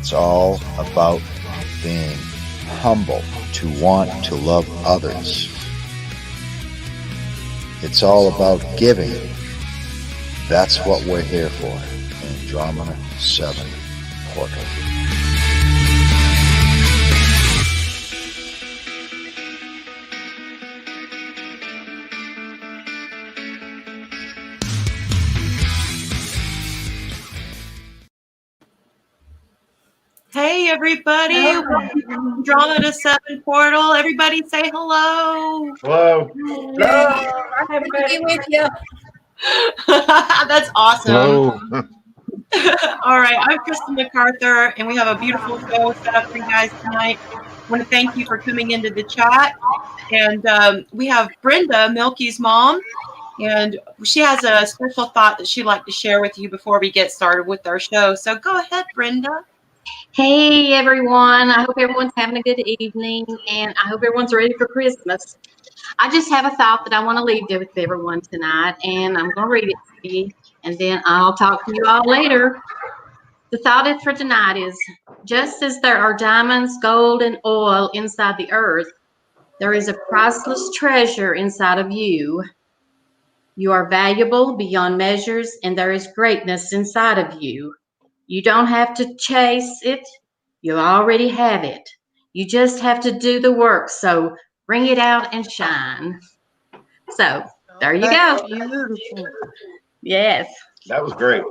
It's all about being humble, to want to love others. It's all about giving. That's what we're here for. Andromeda 7 Portal. Hey everybody, welcome to Andromeda 7 Portal. Everybody say hello. Hello. Hello. I'm with you. That's awesome. Hello. All right, I'm Crystal McArthur, and we have a beautiful show set up for you guys tonight. I want to thank you for coming into the chat. And we have Brenda, Milky's mom, and she has a special thought that she'd like to share with you before we get started with our show. So go ahead, Brenda. Hey everyone, I hope everyone's having a good evening, and I hope everyone's ready for Christmas. I just have a thought that I want to leave with everyone tonight, and I'm going to read it to you, and then I'll talk to you all later. The thought for tonight is, just as there are diamonds, gold, and oil inside the earth, there is a priceless treasure inside of you. You are valuable beyond measures, and there is greatness inside of you. You don't have to chase it. You already have it. You just have to do the work. So bring it out and shine. So there you go. Beautiful. Yes. That was great.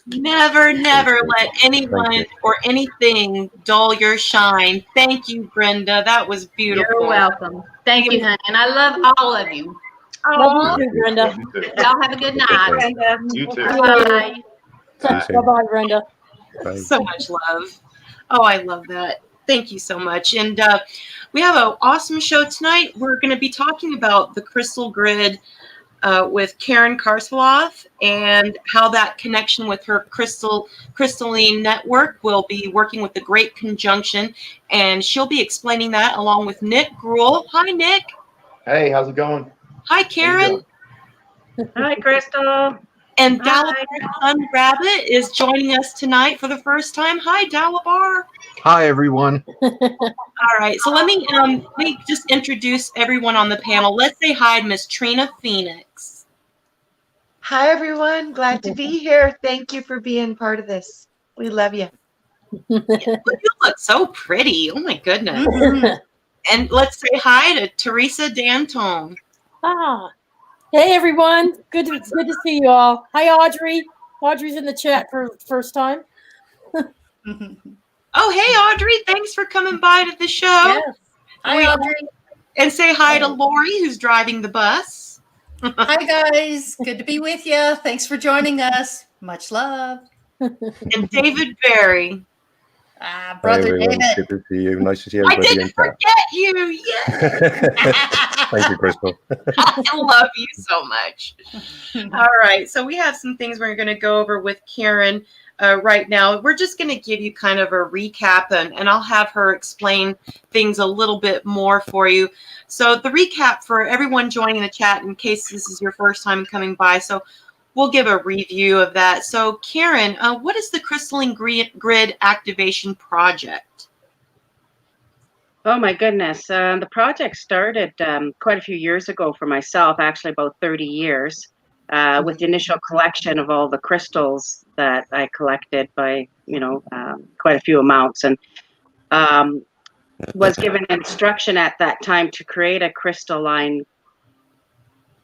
Never let anyone or anything dull your shine. Thank you, Brenda. That was beautiful. You're welcome. Thank you, honey. And I love all of you. Love you too, Brenda. Y'all have a good night. Brenda. You too. Bye. Bye-bye, Brenda. So much love. Oh, I love that. Thank you so much. And we have an awesome show tonight. We're going to be talking about the Crystal Grid with Kelleen Cross and how that connection with her Crystalline Network will be working with the Great Conjunction. And she'll be explaining that along with Nick Gruel. Hi, Nick. Hey, how's it going? Hi, Karen. Hi, Crystal. And Dalibor Rabbit is joining us tonight for the first time. Hi, Dalibor. Hi, everyone. All right, so let me just introduce everyone on the panel. Let's say hi to Miss Trina Phoenix. Hi, everyone. Glad to be here. Thank you for being part of this. We love you. You look so pretty. Oh, my goodness. And let's say hi to Theresa D'Anton. Hey everyone, good to see you all. Hi Audrey. Audrey's in the chat for the first time. Oh, hey Audrey, thanks for coming by to the show. Yes. Hi, Audrey. And say hi to Laurie, who's driving the bus. Hi guys, good to be with you. Thanks for joining us. Much love. And David Berry. Brother David. Good to see you. Nice to see everybody. I didn't forget you. Yes. Thank you, Crystal. I love you so much. All right. So we have some things we're going to go over with Karen right now. We're just going to give you kind of a recap, and I'll have her explain things a little bit more for you. So the recap for everyone joining the chat, in case this is your first time coming by. So we'll give a review of that. So Karen, what is the Crystalline Grid Activation Project? Oh my goodness. The project started quite a few years ago for myself, actually about 30 years, with the initial collection of all the crystals that I collected by, quite a few amounts, and was given instruction at that time to create a crystalline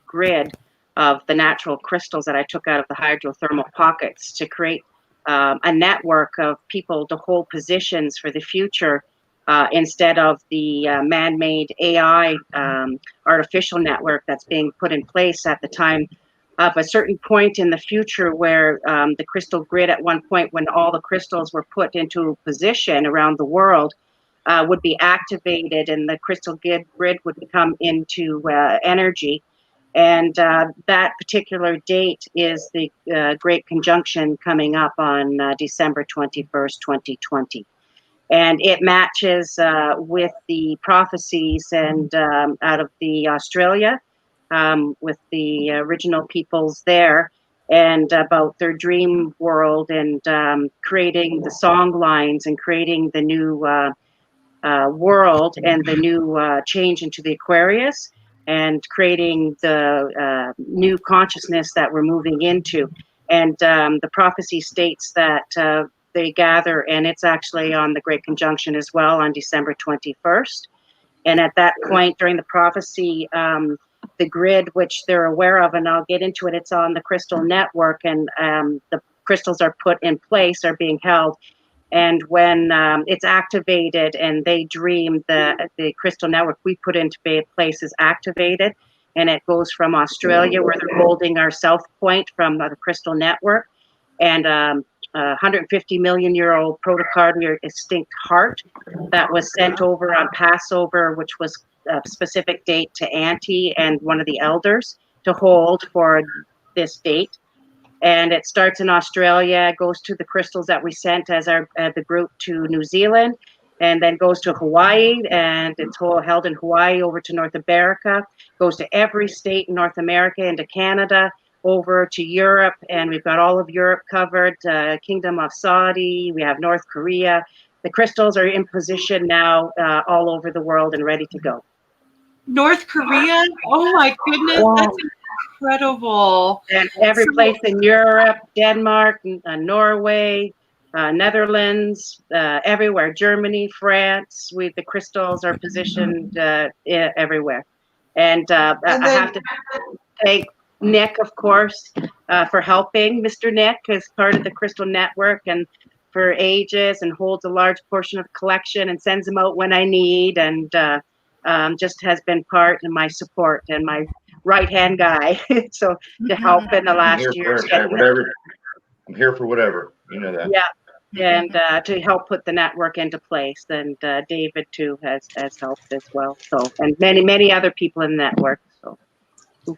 grid of the natural crystals that I took out of the hydrothermal pockets to create a network of people to hold positions for the future instead of the man-made AI artificial network that's being put in place at the time of a certain point in the future where the crystal grid at one point when all the crystals were put into position around the world would be activated and the crystal grid would come into energy. And that particular date is the Great Conjunction coming up on December 21st, 2020. And it matches with the prophecies and out of the Australia with the original peoples there and about their dream world, and creating the song lines and creating the new world and the new change into the Aquarius, and creating the new consciousness that we're moving into. And the prophecy states that they gather, and it's actually on the Great Conjunction as well on December 21st. And at that point during the prophecy, the grid, which they're aware of, and I'll get into it, it's on the Crystal Network, and the crystals are put in place, are being held. And when it's activated and they dream, the Crystal Network we put into place is activated, and it goes from Australia, where they're holding our South Point from the Crystal Network, and 150 million year old protocardial extinct heart that was sent over on Passover, which was a specific date to Auntie and one of the elders to hold for this date. And it starts in Australia, goes to the crystals that we sent as the group to New Zealand, and then goes to Hawaii, and it's held in Hawaii, over to North America, goes to every state in North America, into Canada, over to Europe, and we've got all of Europe covered, Kingdom of Saudi, we have North Korea. The crystals are in position now all over the world and ready to go. North Korea? Oh my goodness, that's incredible. And every place in Europe, Denmark, Norway, Netherlands, everywhere, Germany, France, the crystals are positioned everywhere. And I have to thank Nick, of course, for helping. Mr. Nick is part of the Crystal Network and for ages, and holds a large portion of the collection and sends them out when I need, and just has been part of my support and my right-hand guy. So to help in the last year. I'm here for whatever, you know that. Yeah, and to help put the network into place. And David too has helped as well. So, and many other people in the network. So.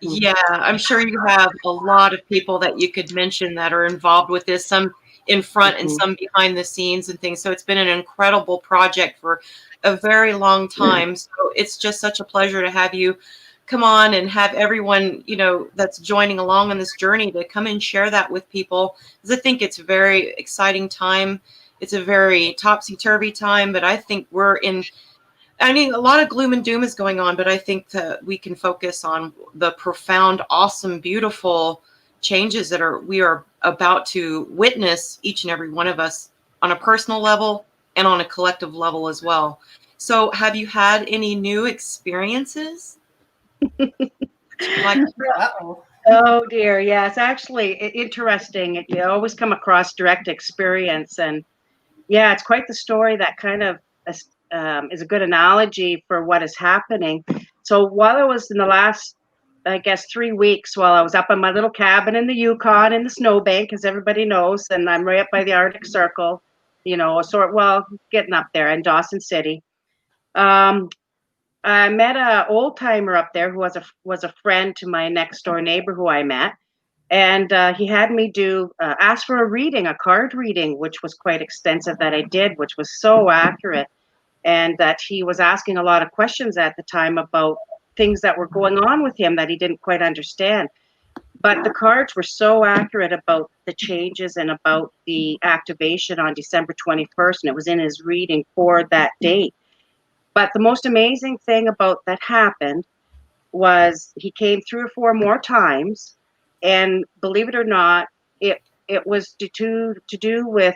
Yeah, I'm sure you have a lot of people that you could mention that are involved with this, some in front and some behind the scenes and things. So it's been an incredible project for a very long time. So it's just such a pleasure to have you come on and have everyone, you know, that's joining along on this journey to come and share that with people. Because I think it's a very exciting time. It's a very topsy-turvy time, but I think I mean, a lot of gloom and doom is going on, but I think that we can focus on the profound, awesome, beautiful changes that we are about to witness, each and every one of us, on a personal level and on a collective level as well. So have you had any new experiences? Oh dear, yeah, it's actually interesting. You always come across direct experience, and yeah, it's quite the story that kind of is a good analogy for what is happening. So while I was in the last, I guess, 3 weeks, while I was up in my little cabin in the Yukon in the snowbank, as everybody knows, and I'm right up by the Arctic Circle, you know, getting up there in Dawson City. I met an old timer up there who was a friend to my next door neighbor who I met, and he had me ask for a card reading, which was quite extensive that I did, which was so accurate. And that he was asking a lot of questions at the time about things that were going on with him that he didn't quite understand. But the cards were so accurate about the changes and about the activation on December 21st, and it was in his reading for that date. But the most amazing thing about that happened was he came 3 or 4 more times, and believe it or not, it was to do with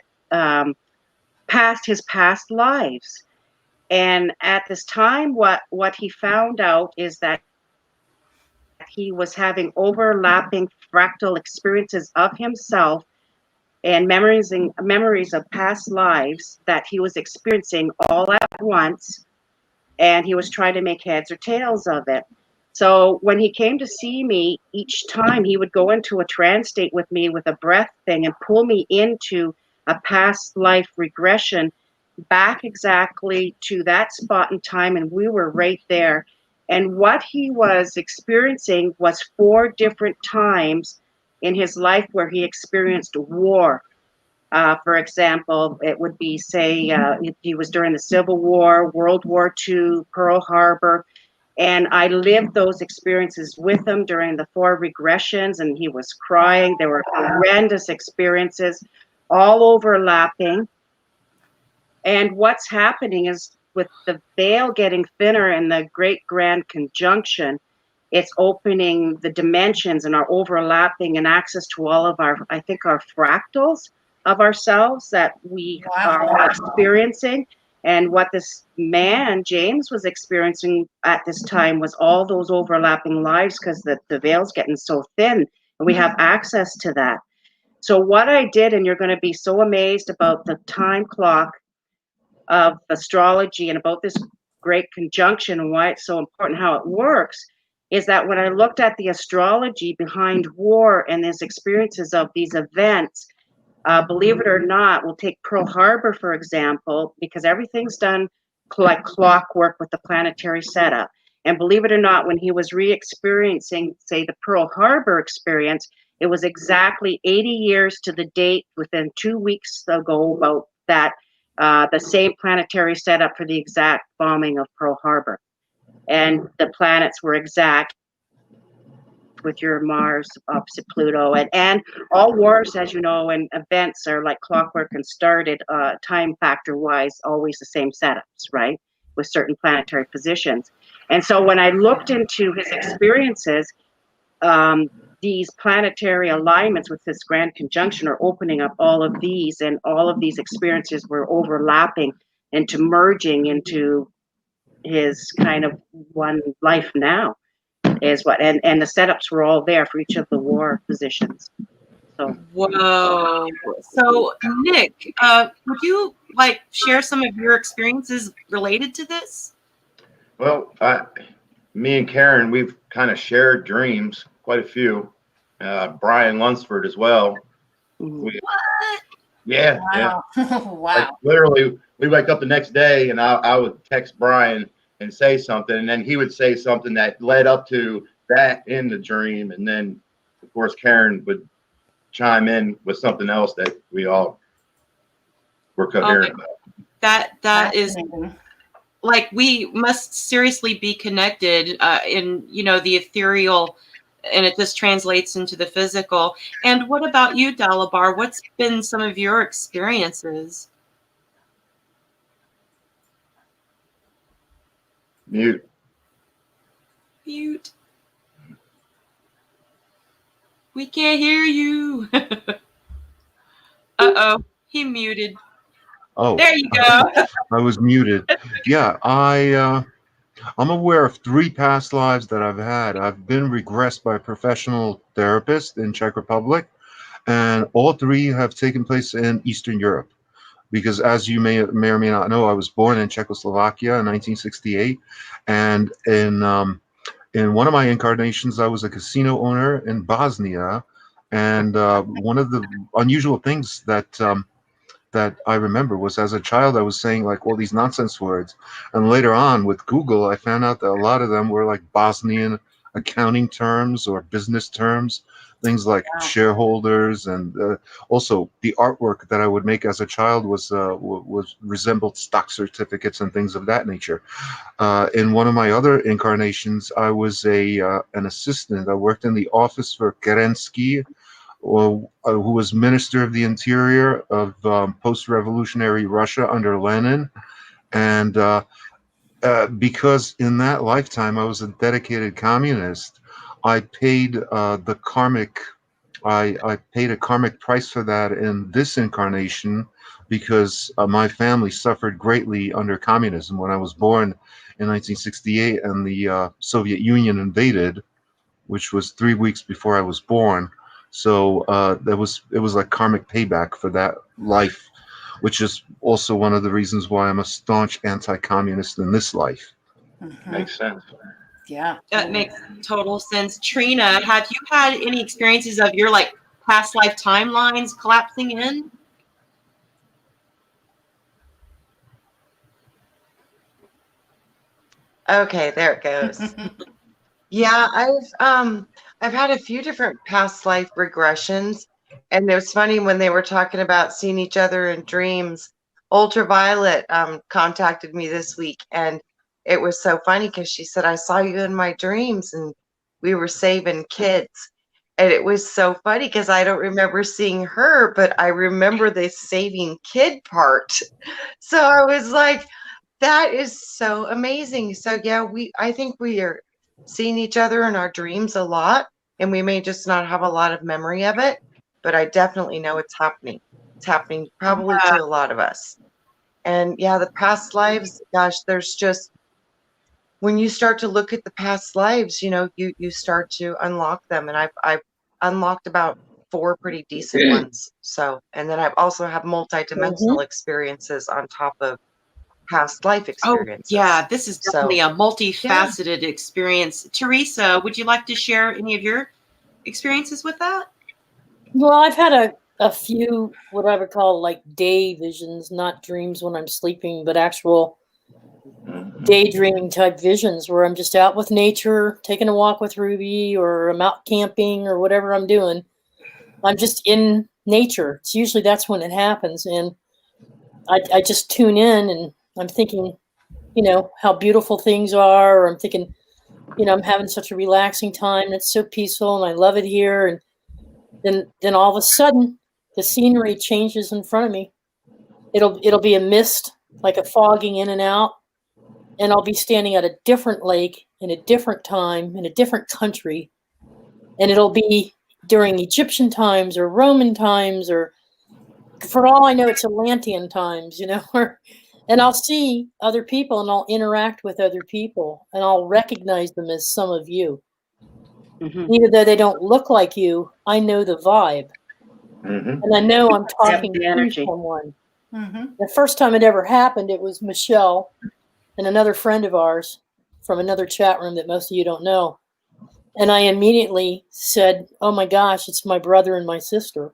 his past lives. And at this time, what he found out is that he was having overlapping fractal experiences of himself and memories of past lives that he was experiencing all at once, and he was trying to make heads or tails of it. So when he came to see me, each time he would go into a trance state with me with a breath thing and pull me into a past life regression back exactly to that spot in time, and we were right there. And what he was experiencing was 4 different times in his life where he experienced war. For example, it would be, say, he was during the Civil War, World War II, Pearl Harbor. And I lived those experiences with him during the 4 regressions, and he was crying. There were horrendous experiences, all overlapping. And what's happening is with the veil getting thinner and the great grand conjunction, it's opening the dimensions and are overlapping and access to all of our, I think, our fractals of ourselves that we are experiencing. And what this man, James, was experiencing at this time was all those overlapping lives, because the veil's getting so thin and we have access to that. So what I did, and you're going to be so amazed about the time clock of astrology and about this great conjunction and why it's so important, how it works, is that when I looked at the astrology behind war and these experiences of these events, believe it or not, we'll take Pearl Harbor, for example, because everything's done like clockwork with the planetary setup. And believe it or not, when he was re-experiencing, say, the Pearl Harbor experience, it was exactly 80 years to the date within 2 weeks ago about that, the same planetary setup for the exact bombing of Pearl Harbor. And the planets were exact with your Mars opposite Pluto, and all wars, as you know, and events are like clockwork and started time factor wise always the same setups, right, with certain planetary positions. And so when I looked into his experiences, these planetary alignments with this grand conjunction are opening up all of these, and all of these experiences were overlapping into merging into his kind of one life now. Is what, and the setups were all there for each of the war positions. So whoa. So Nick, would you like share some of your experiences related to this? Well, me and Karen, we've kind of shared dreams, quite a few. Brian Lunsford as well. What? Yeah. Wow. Wow. Like, literally, we wake up the next day and I would text Brian and say something, and then he would say something that led up to that in the dream, and then of course Karen would chime in with something else that we all were coherent about. That is like, we must seriously be connected in, you know, the ethereal, and it just translates into the physical. And what about you, Dalibor? What's been some of your experiences? Mute. We can't hear you. Uh-oh, he muted. Oh, There you go. I was muted. Yeah, I'm aware of 3 past lives that I've had. I've been regressed by a professional therapist in Czech Republic, and all 3 have taken place in Eastern Europe. Because as you may or may not know, I was born in Czechoslovakia in 1968, and in one of my incarnations, I was a casino owner in Bosnia, and one of the unusual things that that I remember was, as a child, I was saying like all these nonsense words, and later on with Google, I found out that a lot of them were like Bosnian accounting terms or business terms, things like shareholders, and also the artwork that I would make as a child was resembled stock certificates and things of that nature. In one of my other incarnations, I was an assistant. I worked in the office for Kerensky, who was Minister of the Interior of post-revolutionary Russia under Lenin. And because in that lifetime I was a dedicated communist, I paid the karmic, I paid a karmic price for that in this incarnation, because my family suffered greatly under communism when I was born in 1968 and the Soviet Union invaded, which was 3 weeks before I was born. So it was like karmic payback for that life, which is also one of the reasons why I'm a staunch anti-communist in this life. Makes sense. Yeah. That makes total sense. Trina, have you had any experiences of your like past life timelines collapsing in? Okay, there it goes. Yeah, I've had a few different past life regressions, and it was funny when they were talking about seeing each other in dreams. Ultraviolet contacted me this week, and it was so funny because she said, I saw you in my dreams and we were saving kids. And it was so funny because I don't remember seeing her, but I remember the saving kid part. So I was like, that is so amazing. So yeah, I think we are seeing each other in our dreams a lot, and we may just not have a lot of memory of it, but I definitely know it's happening. It's happening probably to a lot of us. And yeah, the past lives, gosh, there's just, when you start to look at the past lives, you start to unlock them. And I've unlocked about 4 pretty decent ones. So, and then I've also have multi-dimensional experiences on top of past life experiences. Oh, yeah, this is definitely a multifaceted experience. Theresa, would you like to share any of your experiences with that? Well, I've had a few what I would call like day visions, not dreams when I'm sleeping, but actual daydreaming type visions where I'm just out with nature, taking a walk with Ruby, or I'm out camping or whatever I'm doing. I'm just in nature. It's usually that's when it happens. And I just tune in and I'm thinking, how beautiful things are, or I'm thinking, I'm having such a relaxing time. It's so peaceful and I love it here. And then all of a sudden the scenery changes in front of me. It'll be a mist, like a fogging in and out. And I'll be standing at a different lake in a different time in a different country. And it'll be during Egyptian times or Roman times, or for all I know, it's Atlantean times, and I'll see other people and I'll interact with other people and I'll recognize them as some of you. Mm-hmm. Even though they don't look like you, I know the vibe. Mm-hmm. And I know I'm talking to someone. Mm-hmm. The first time it ever happened, it was Michelle and another friend of ours from another chat room that most of you don't know. And I immediately said, oh my gosh, it's my brother and my sister.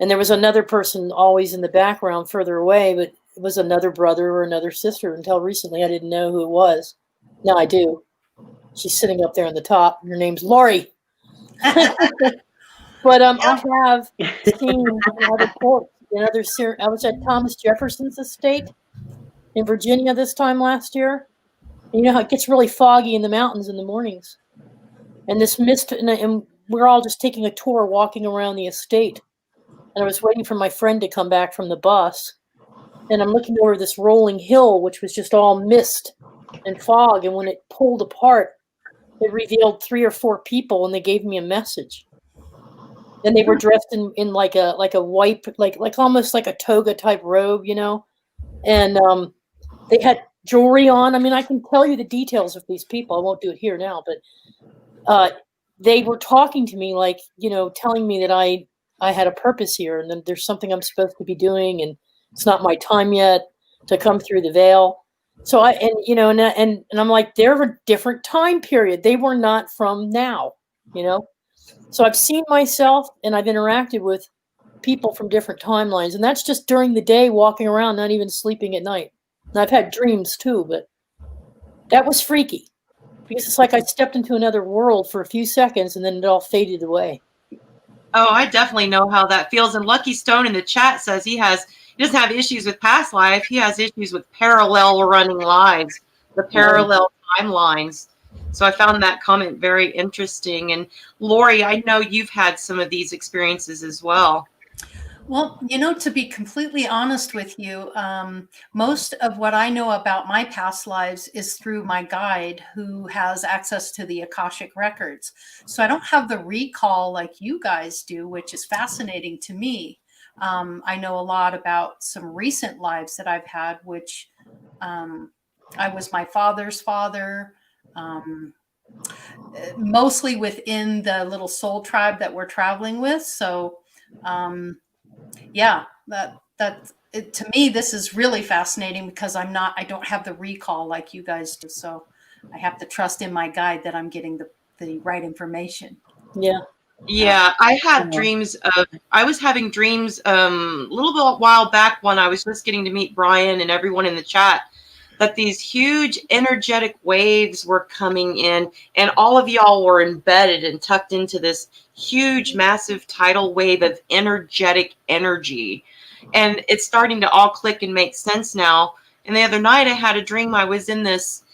And there was another person always in the background further away, but it was another brother or another sister. Until recently, I didn't know who it was. Now I do. She's sitting up there on the top. Her name's Laurie. But I have seen other courts. I was at Thomas Jefferson's estate in Virginia this time last year. And you know how it gets really foggy in the mountains in the mornings. And this mist, and we're all just taking a tour, walking around the estate. And I was waiting for my friend to come back from the bus. And I'm looking over this rolling hill, which was just all mist and fog. And when it pulled apart, it revealed 3 or 4 people, and they gave me a message. And they were dressed in like a white, like almost like a toga type robe, And they had jewelry on. I mean, I can tell you the details of these people. I won't do it here now, but they were talking to me like, telling me that I had a purpose here, and then there's something I'm supposed to be doing, and it's not my time yet to come through the veil. So and I'm like, they're a different time period. They were not from now, So I've seen myself and I've interacted with people from different timelines, and that's just during the day, walking around, not even sleeping at night. And I've had dreams too, but that was freaky because it's like I stepped into another world for a few seconds and then it all faded away. Oh, I definitely know how that feels. And Lucky Stone in the chat says he doesn't have issues with past life. He has issues with parallel running lives, the parallel timelines. So I found that comment very interesting. And Laurie, I know you've had some of these experiences as well. Well, to be completely honest with you, most of what I know about my past lives is through my guide who has access to the Akashic records. So I don't have the recall like you guys do, which is fascinating to me. I know a lot about some recent lives that I've had, which I was my father's father, mostly within the little soul tribe that we're traveling with. So to me, this is really fascinating because I don't have the recall like you guys do. So I have to trust in my guide that I'm getting the right information. Yeah. Yeah, I had dreams I was having dreams a little bit while back when I was just getting to meet Brian and everyone in the chat, that these huge energetic waves were coming in and all of y'all were embedded and tucked into this huge, massive tidal wave of energetic energy. And it's starting to all click and make sense now. And the other night I had a dream. I was in this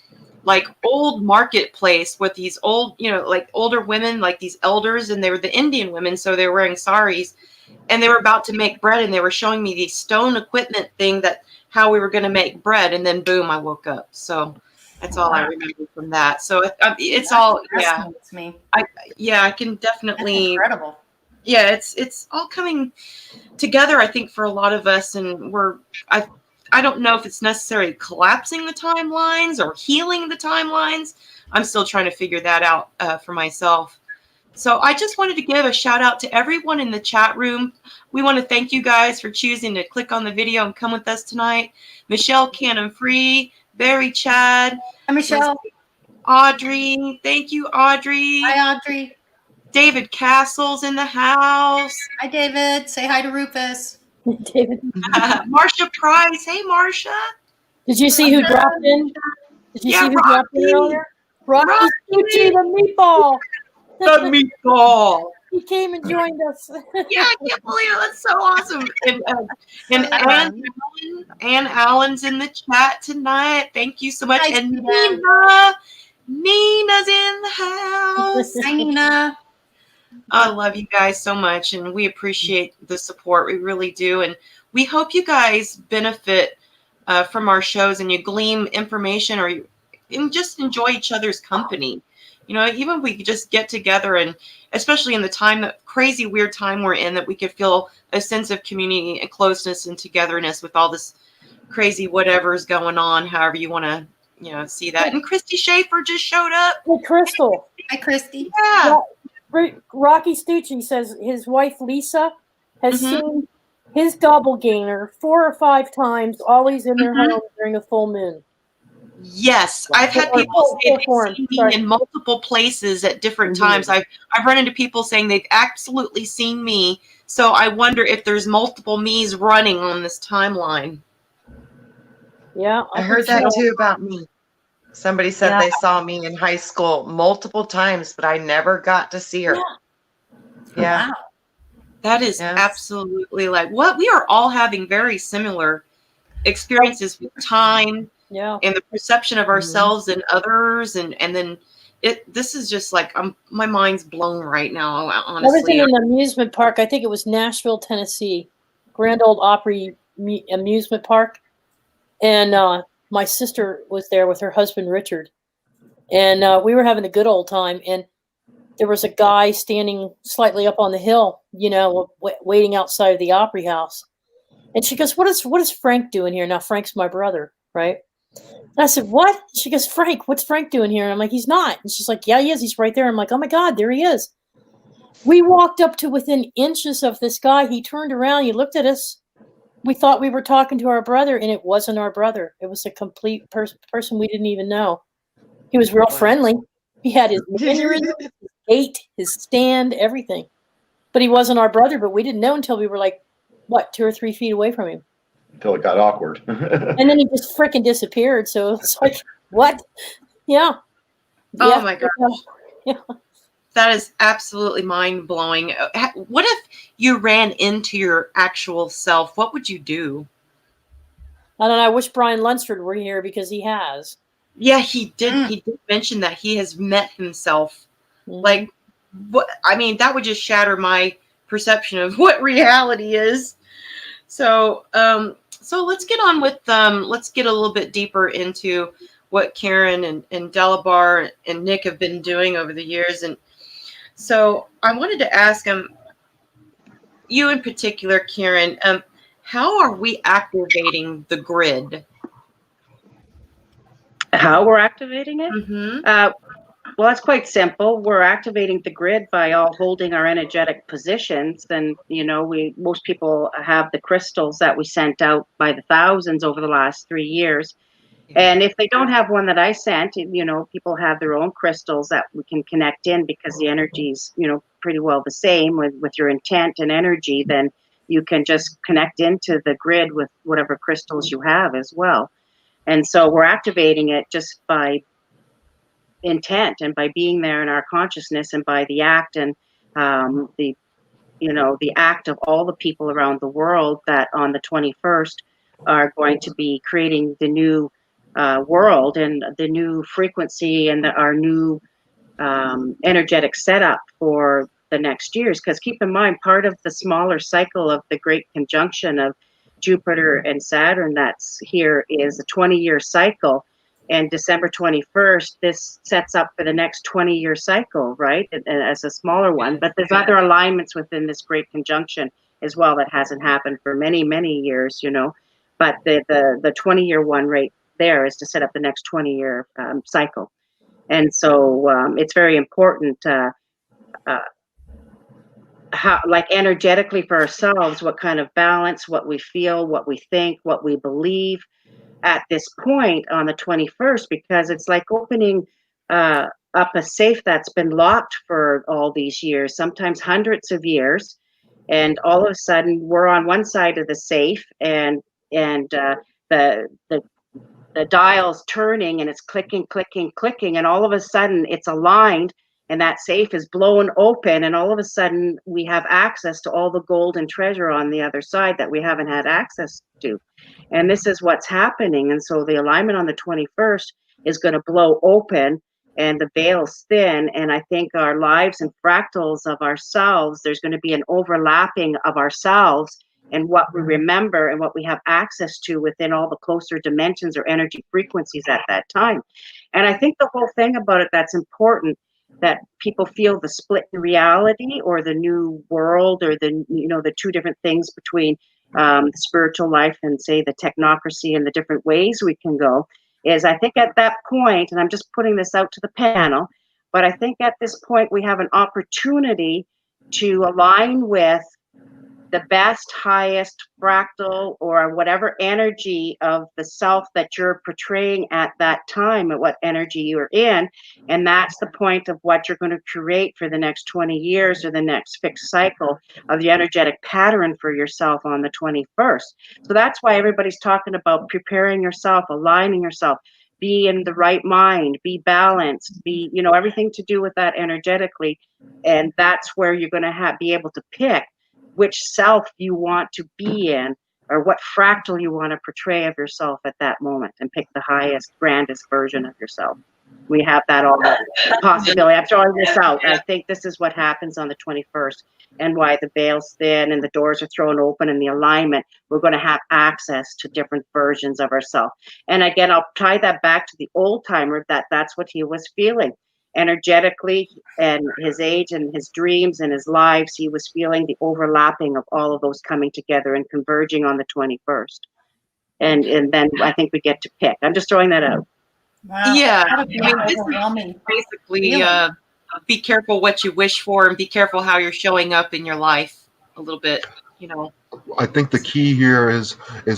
like old marketplace with these old, like older women, like these elders, and they were the Indian women. So they were wearing saris and they were about to make bread, and they were showing me the stone equipment thing that how we were going to make bread. And then boom, I woke up. So that's all I remember from that. So it's That all, yeah. fascinates me. I can That's definitely, incredible. yeah, it's all coming together, I think, for a lot of us. And I don't know if it's necessarily collapsing the timelines or healing the timelines. I'm still trying to figure that out for myself. So I just wanted to give a shout out to everyone in the chat room. We want to thank you guys for choosing to click on the video and come with us tonight. Michelle Cannon Free, Barry Chad. Hi, Michelle. Audrey. Thank you, Audrey. Hi, Audrey. David Castle's in the house. Hi, David. Say hi to Rufus. David, Marsha Price. Hey, Marsha. did you see who dropped in? Did you see who dropped in earlier? Rocky Suchy, the meatball. The meatball. He came and joined us. Yeah, I can't believe it. That's so awesome. And Ann Allen's in the chat tonight. Thank you so much. Hi, and Tina. Nina's in the house. Hi, Nina. I love you guys so much, and we appreciate the support. We really do. And we hope you guys benefit from our shows, and you glean information and just enjoy each other's company. Even if we could just get together, and especially in the that crazy, weird time we're in, that we could feel a sense of community and closeness and togetherness with all this crazy whatever's going on, however you want to, see that. And Christy Schaefer just showed up. Hey, Crystal. Hi, Christy. Yeah. Rocky Stucci says his wife, Lisa, has seen his doppelganger 4 or 5 times, always in their home during a full moon. Yes, I've had people say they've seen me in multiple places at different times. I've run into people saying they've absolutely seen me. So I wonder if there's multiple me's running on this timeline. Yeah, I heard that too about me. Somebody said they saw me in high school multiple times, but I never got to see her. Yeah. Wow. That is absolutely like what we are all having very similar experiences with time. Yeah. And the perception of ourselves and others, and then this is just like my mind's blown right now, honestly. I was in an amusement park. I think it was Nashville, Tennessee, Grand Ole Opry amusement park, and my sister was there with her husband Richard, and we were having a good old time. And there was a guy standing slightly up on the hill, waiting outside of the Opry House, and she goes, "What is Frank doing here?" Now Frank's my brother, right? And I said, "What?" She goes, "Frank, what's Frank doing here?" And I'm like, "He's not." And she's like, "Yeah, he is. He's right there." I'm like, "Oh my God, there he is." We walked up to within inches of this guy. He turned around. He looked at us. We thought we were talking to our brother, and it wasn't our brother. It was a complete person we didn't even know. He was real friendly. He had his mannerisms, his gait, his stand, everything. But he wasn't our brother, but we didn't know until we were like, 2 or 3 feet away from him. Until it got awkward. And then he just freaking disappeared. So it's like, what? Yeah. Oh my gosh. Yeah. That is absolutely mind blowing. What if you ran into your actual self? What would you do? I don't know. I wish Brian Lunsford were here because he has. Yeah, he did. He did mention that he has met himself. Like, what? I mean, that would just shatter my perception of what reality is. So, so let's get on with let's get a little bit deeper into what Karen and Dalibor and Nick have been doing over the years. And so I wanted to ask you in particular, Karen, how are we activating the grid? How we're activating it? Well, that's quite simple. We're activating the grid by all holding our energetic positions. And, most people have the crystals that we sent out by the thousands over the last 3 years. And if they don't have one that I sent, people have their own crystals that we can connect in, because the energy's, pretty well the same with your intent and energy. Then you can just connect into the grid with whatever crystals you have as well. And so we're activating it just by intent and by being there in our consciousness, and by the act and the act of all the people around the world that on the 21st are going to be creating the new world and the new frequency and our new energetic setup for the next years. Because keep in mind, part of the smaller cycle of the great conjunction of Jupiter and Saturn that's here is a 20-year cycle. And December 21st, this sets up for the next 20-year cycle, right? As a smaller one. But there's other alignments within this great conjunction as well that hasn't happened for many, many years, you know. But the 20-year one right there is to set up the next 20-year cycle. And so it's very important how, like, energetically for ourselves, what kind of balance, what we feel, what we think, what we believe at this point on the 21st, because it's like opening up a safe that's been locked for all these years, sometimes hundreds of years. And all of a sudden we're on one side of the safe, and the dial's turning and it's clicking, clicking, clicking, and all of a sudden it's aligned and that safe is blown open, and all of a sudden we have access to all the gold and treasure on the other side that we haven't had access to. And this is what's happening. And so the alignment on the 21st is going to blow open and the veil's thin. And I think our lives and fractals of ourselves, there's going to be an overlapping of ourselves and what we remember and what we have access to within all the closer dimensions or energy frequencies at that time. And I think the whole thing about it that's important, that people feel the split in reality or the new world, or the, you know, the two different things between the spiritual life and, say, the technocracy and the different ways we can go, is I think at that point, and I'm just putting this out to the panel, but I think at this point we have an opportunity to align with the best, highest fractal or whatever energy of the self that you're portraying at that time, at what energy you're in. And that's the point of what you're going to create for the next 20 years or the next fixed cycle of the energetic pattern for yourself on the 21st. So that's why everybody's talking about preparing yourself, aligning yourself, be in the right mind, be balanced, be, you know, everything to do with that energetically. And that's where you're going to be able to pick which self you want to be in, or what fractal you want to portray of yourself at that moment, and pick the highest, grandest version of yourself. We have that all possibility. I'm throwing this out. I think this is what happens on the 21st, and why the veil's thin and the doors are thrown open and the alignment. We're going to have access to different versions of ourselves. And again, I'll tie that back to the old timer, that's what he was feeling. Energetically, and his age and his dreams and his lives, he was feeling the overlapping of all of those coming together and converging on the 21st. And then I think we get to pick. I'm just throwing that out. Wow. Yeah, That'd I be mean, this overwhelming. is basically Really? be careful what you wish for, and be careful how you're showing up in your life a little bit, you know. I think the key here is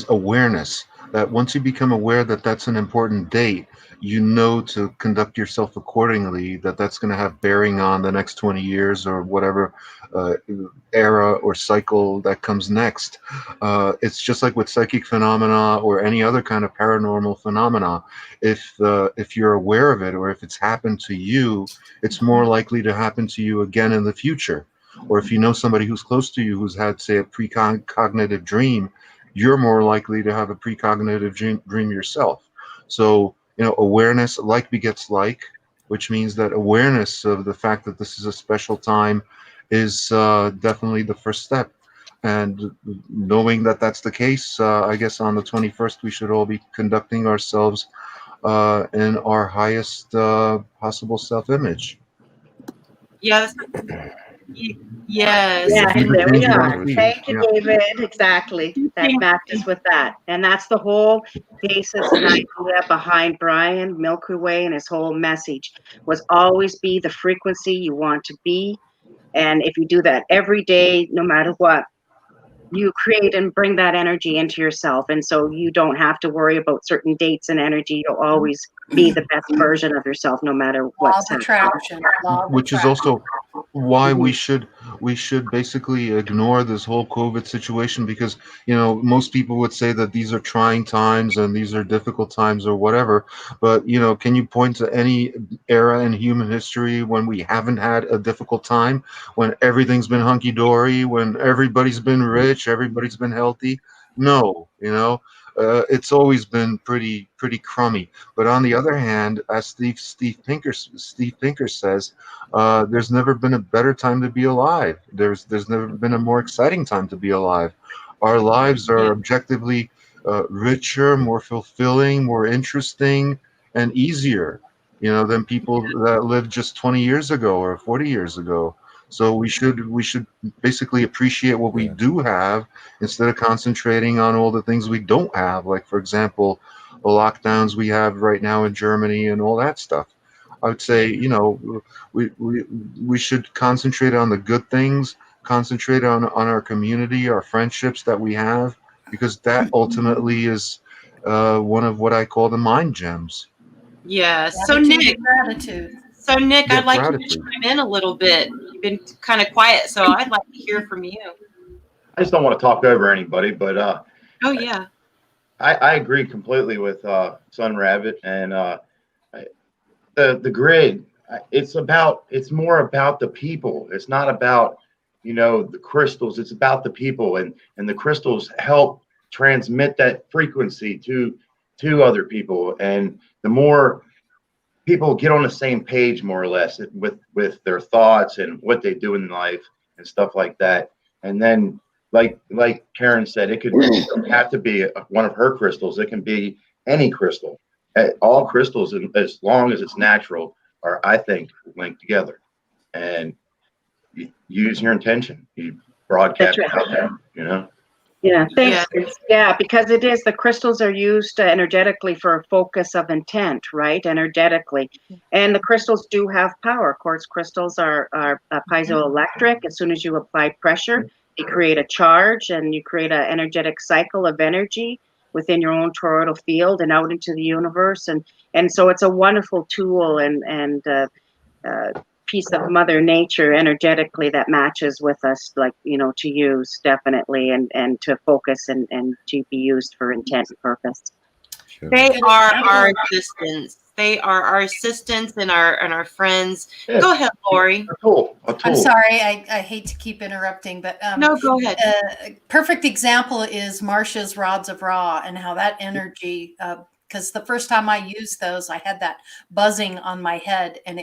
awareness. That once you become aware that that's an important date, you know to conduct yourself accordingly, that that's going to have bearing on the next 20 years or whatever era or cycle that comes next. It's just like with psychic phenomena or any other kind of paranormal phenomena. If you're aware of it, or if it's happened to you, it's more likely to happen to you again in the future. Or if you know somebody who's close to you who's had, say, a precognitive dream, you're more likely to have a precognitive dream yourself. So, you know, awareness, like begets like, which means that awareness of the fact that this is a special time is definitely the first step. And knowing that that's the case, I guess on the 21st, we should all be conducting ourselves in our highest possible self-image. Yes. Yes. Yeah, And there we are. Exactly. Thank you, Yeah. David. Exactly. That matches with that. And that's the whole basis and idea behind Brian Milky Way, and his whole message was always be the frequency you want to be. And if you do that every day, no matter what, you create and bring that energy into yourself. And so you don't have to worry about certain dates and energy. You'll always be the best version of yourself, no matter Law what's of happening. attraction. Law of Which is attraction. also why we should basically ignore this whole COVID situation, because, you know, most people would say that these are trying times and these are difficult times or whatever. But, you know, can you point to any era in human history when we haven't had a difficult time, when everything's been hunky-dory, when everybody's been rich, everybody's been healthy? No, you know, it's always been pretty crummy. But on the other hand, as Steve Pinker says, there's never been a better time to be alive. There's never been a more exciting time to be alive. Our lives are objectively richer, more fulfilling, more interesting, and easier, than people that lived just 20 years ago or 40 years ago. So we should basically appreciate what we do have instead of concentrating on all the things we don't have. Like, for example, the lockdowns we have right now in Germany and all that stuff. I would say, we should concentrate on the good things, concentrate on our community, our friendships that we have, because that ultimately is one of what I call the mind gems. Yeah. So Nick, gratitude. So Nick, Yeah, I'd like gratitude. you to chime in a little bit. You've been kind of quiet, so I'd like to hear from you. I just don't want to talk over anybody, but Oh yeah. I agree completely with Sun Rabbit and the grid. It's more about the people. It's not about the crystals. It's about the people, and the crystals help transmit that frequency to other people, and the more people get on the same page, more or less, with their thoughts and what they do in life and stuff like that. And then, like Karen said, it doesn't have to be one of her crystals. It can be any crystal. All crystals, as long as it's natural, are, I think, linked together. And you use your intention. You broadcast it out there, Yeah, thanks. Yeah, because the crystals are used energetically for a focus of intent, right? Energetically. And the crystals do have power. Quartz crystals are piezoelectric. As soon as you apply pressure, you create a charge and you create an energetic cycle of energy within your own toroidal field and out into the universe. And so it's a wonderful tool and piece of Mother Nature energetically that matches with us, like, to use definitely and to focus and to be used for intent and purpose. Sure. They are our assistants. They are our assistants and our friends. Yeah. Go ahead, Laurie. A tool. I'm sorry, I hate to keep interrupting, but no, go ahead. A perfect example is Marsha's rods of Ra and how that energy, because the first time I used those, I had that buzzing on my head, and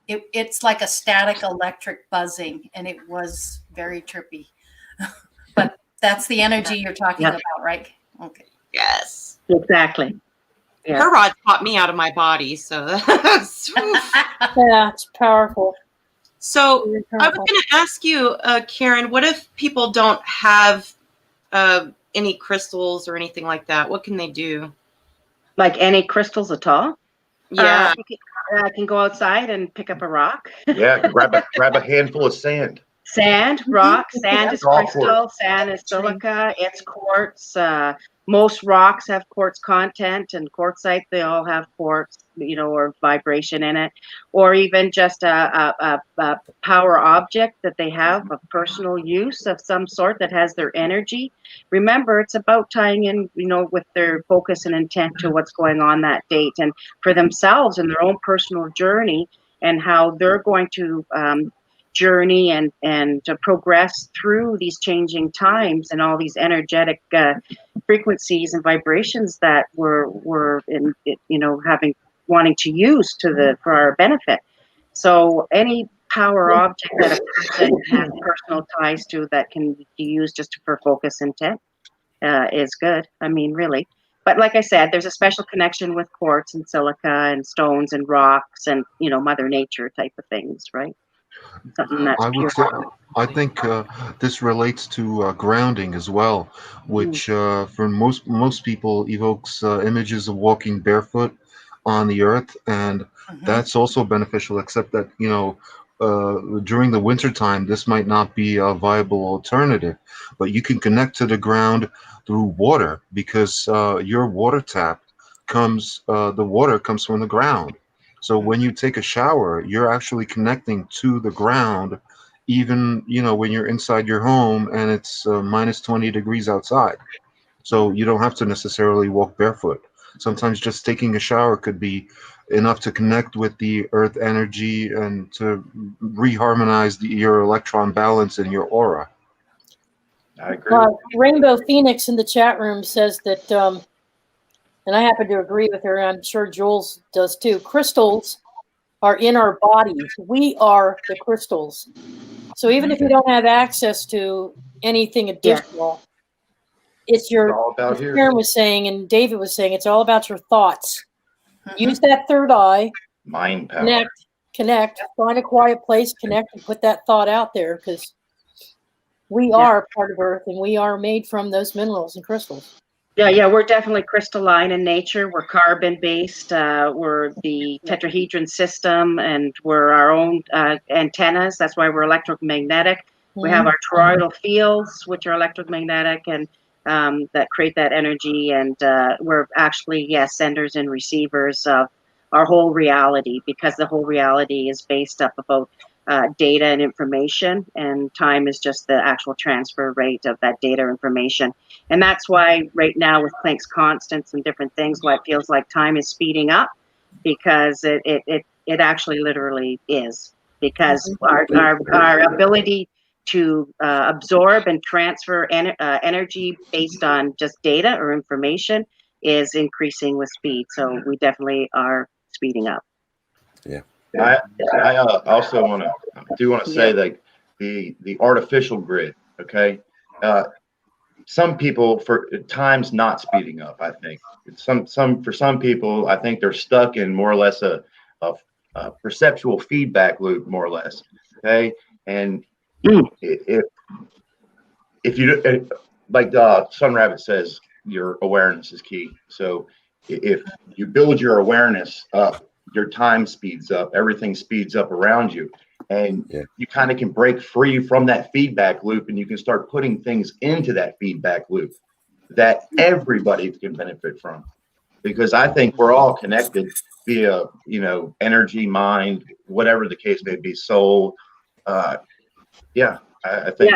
it's like a static electric buzzing, and it was very trippy. But that's the energy you're talking about, right? Okay. Yes. Exactly. Yeah. Her rod popped me out of my body, so yeah, it's powerful. So I was going to ask you, Karen, what if people don't have any crystals or anything like that? What can they do? Like any crystals at all? Yeah. I can go outside and pick up a rock. Yeah, grab a handful of sand. Sand, rock, sand is crystal, sand is silica, it's quartz. Most rocks have quartz content, and quartzite, they all have quartz, or vibration in it, or even just a power object that they have of personal use of some sort that has their energy. Remember, it's about tying in, with their focus and intent to what's going on that date, and for themselves and their own personal journey, and how they're going to journey and to progress through these changing times and all these energetic frequencies and vibrations that we're in, wanting to use for our benefit. So any power object that a person has personal ties to that can be used just for focus intent is good. I mean, really. But like I said, there's a special connection with quartz and silica and stones and rocks and, Mother Nature type of things, right? I think this relates to grounding as well, which for most people evokes images of walking barefoot on the earth, and that's also beneficial, except that during the winter time this might not be a viable alternative, but you can connect to the ground through water, because your water tap the water comes from the ground. So when you take a shower, you're actually connecting to the ground, even, when you're inside your home and it's minus 20 degrees outside. So you don't have to necessarily walk barefoot. Sometimes just taking a shower could be enough to connect with the earth energy and to reharmonize your electron balance in your aura. I agree. Rainbow Phoenix in the chat room says that, and I happen to agree with her, I'm sure Jules does too, crystals are in our bodies. We are the crystals. So even if you don't have access to anything additional, it's your, all about as here. Karen was saying and David was saying, it's all about your thoughts. Use that third eye, Mind power. connect, find a quiet place, connect, and put that thought out there, because we are part of Earth and we are made from those minerals and crystals. Yeah, we're definitely crystalline in nature. We're carbon-based. We're the tetrahedron system, and we're our own antennas. That's why we're electromagnetic. We have our toroidal fields, which are electromagnetic, and that create that energy. And we're actually, senders and receivers of our whole reality, because the whole reality is based up about data and information, and time is just the actual transfer rate of that data information. And that's why right now with Planck's constants and different things, why it feels like time is speeding up, because it actually literally is, because our ability to absorb and transfer energy based on just data or information is increasing with speed. So we definitely are speeding up. Yeah. I also want to say that the artificial grid, okay, some people, for time's not speeding up. I think for some people, I think they're stuck in more or less a perceptual feedback loop, more or less. Okay, and if you, like Sun Rabbit says, your awareness is key. So if you build your awareness up, your time speeds up, everything speeds up around you, and you kind of can break free from that feedback loop, and you can start putting things into that feedback loop that everybody can benefit from, because I think we're all connected via, energy, mind, whatever the case may be, soul. I think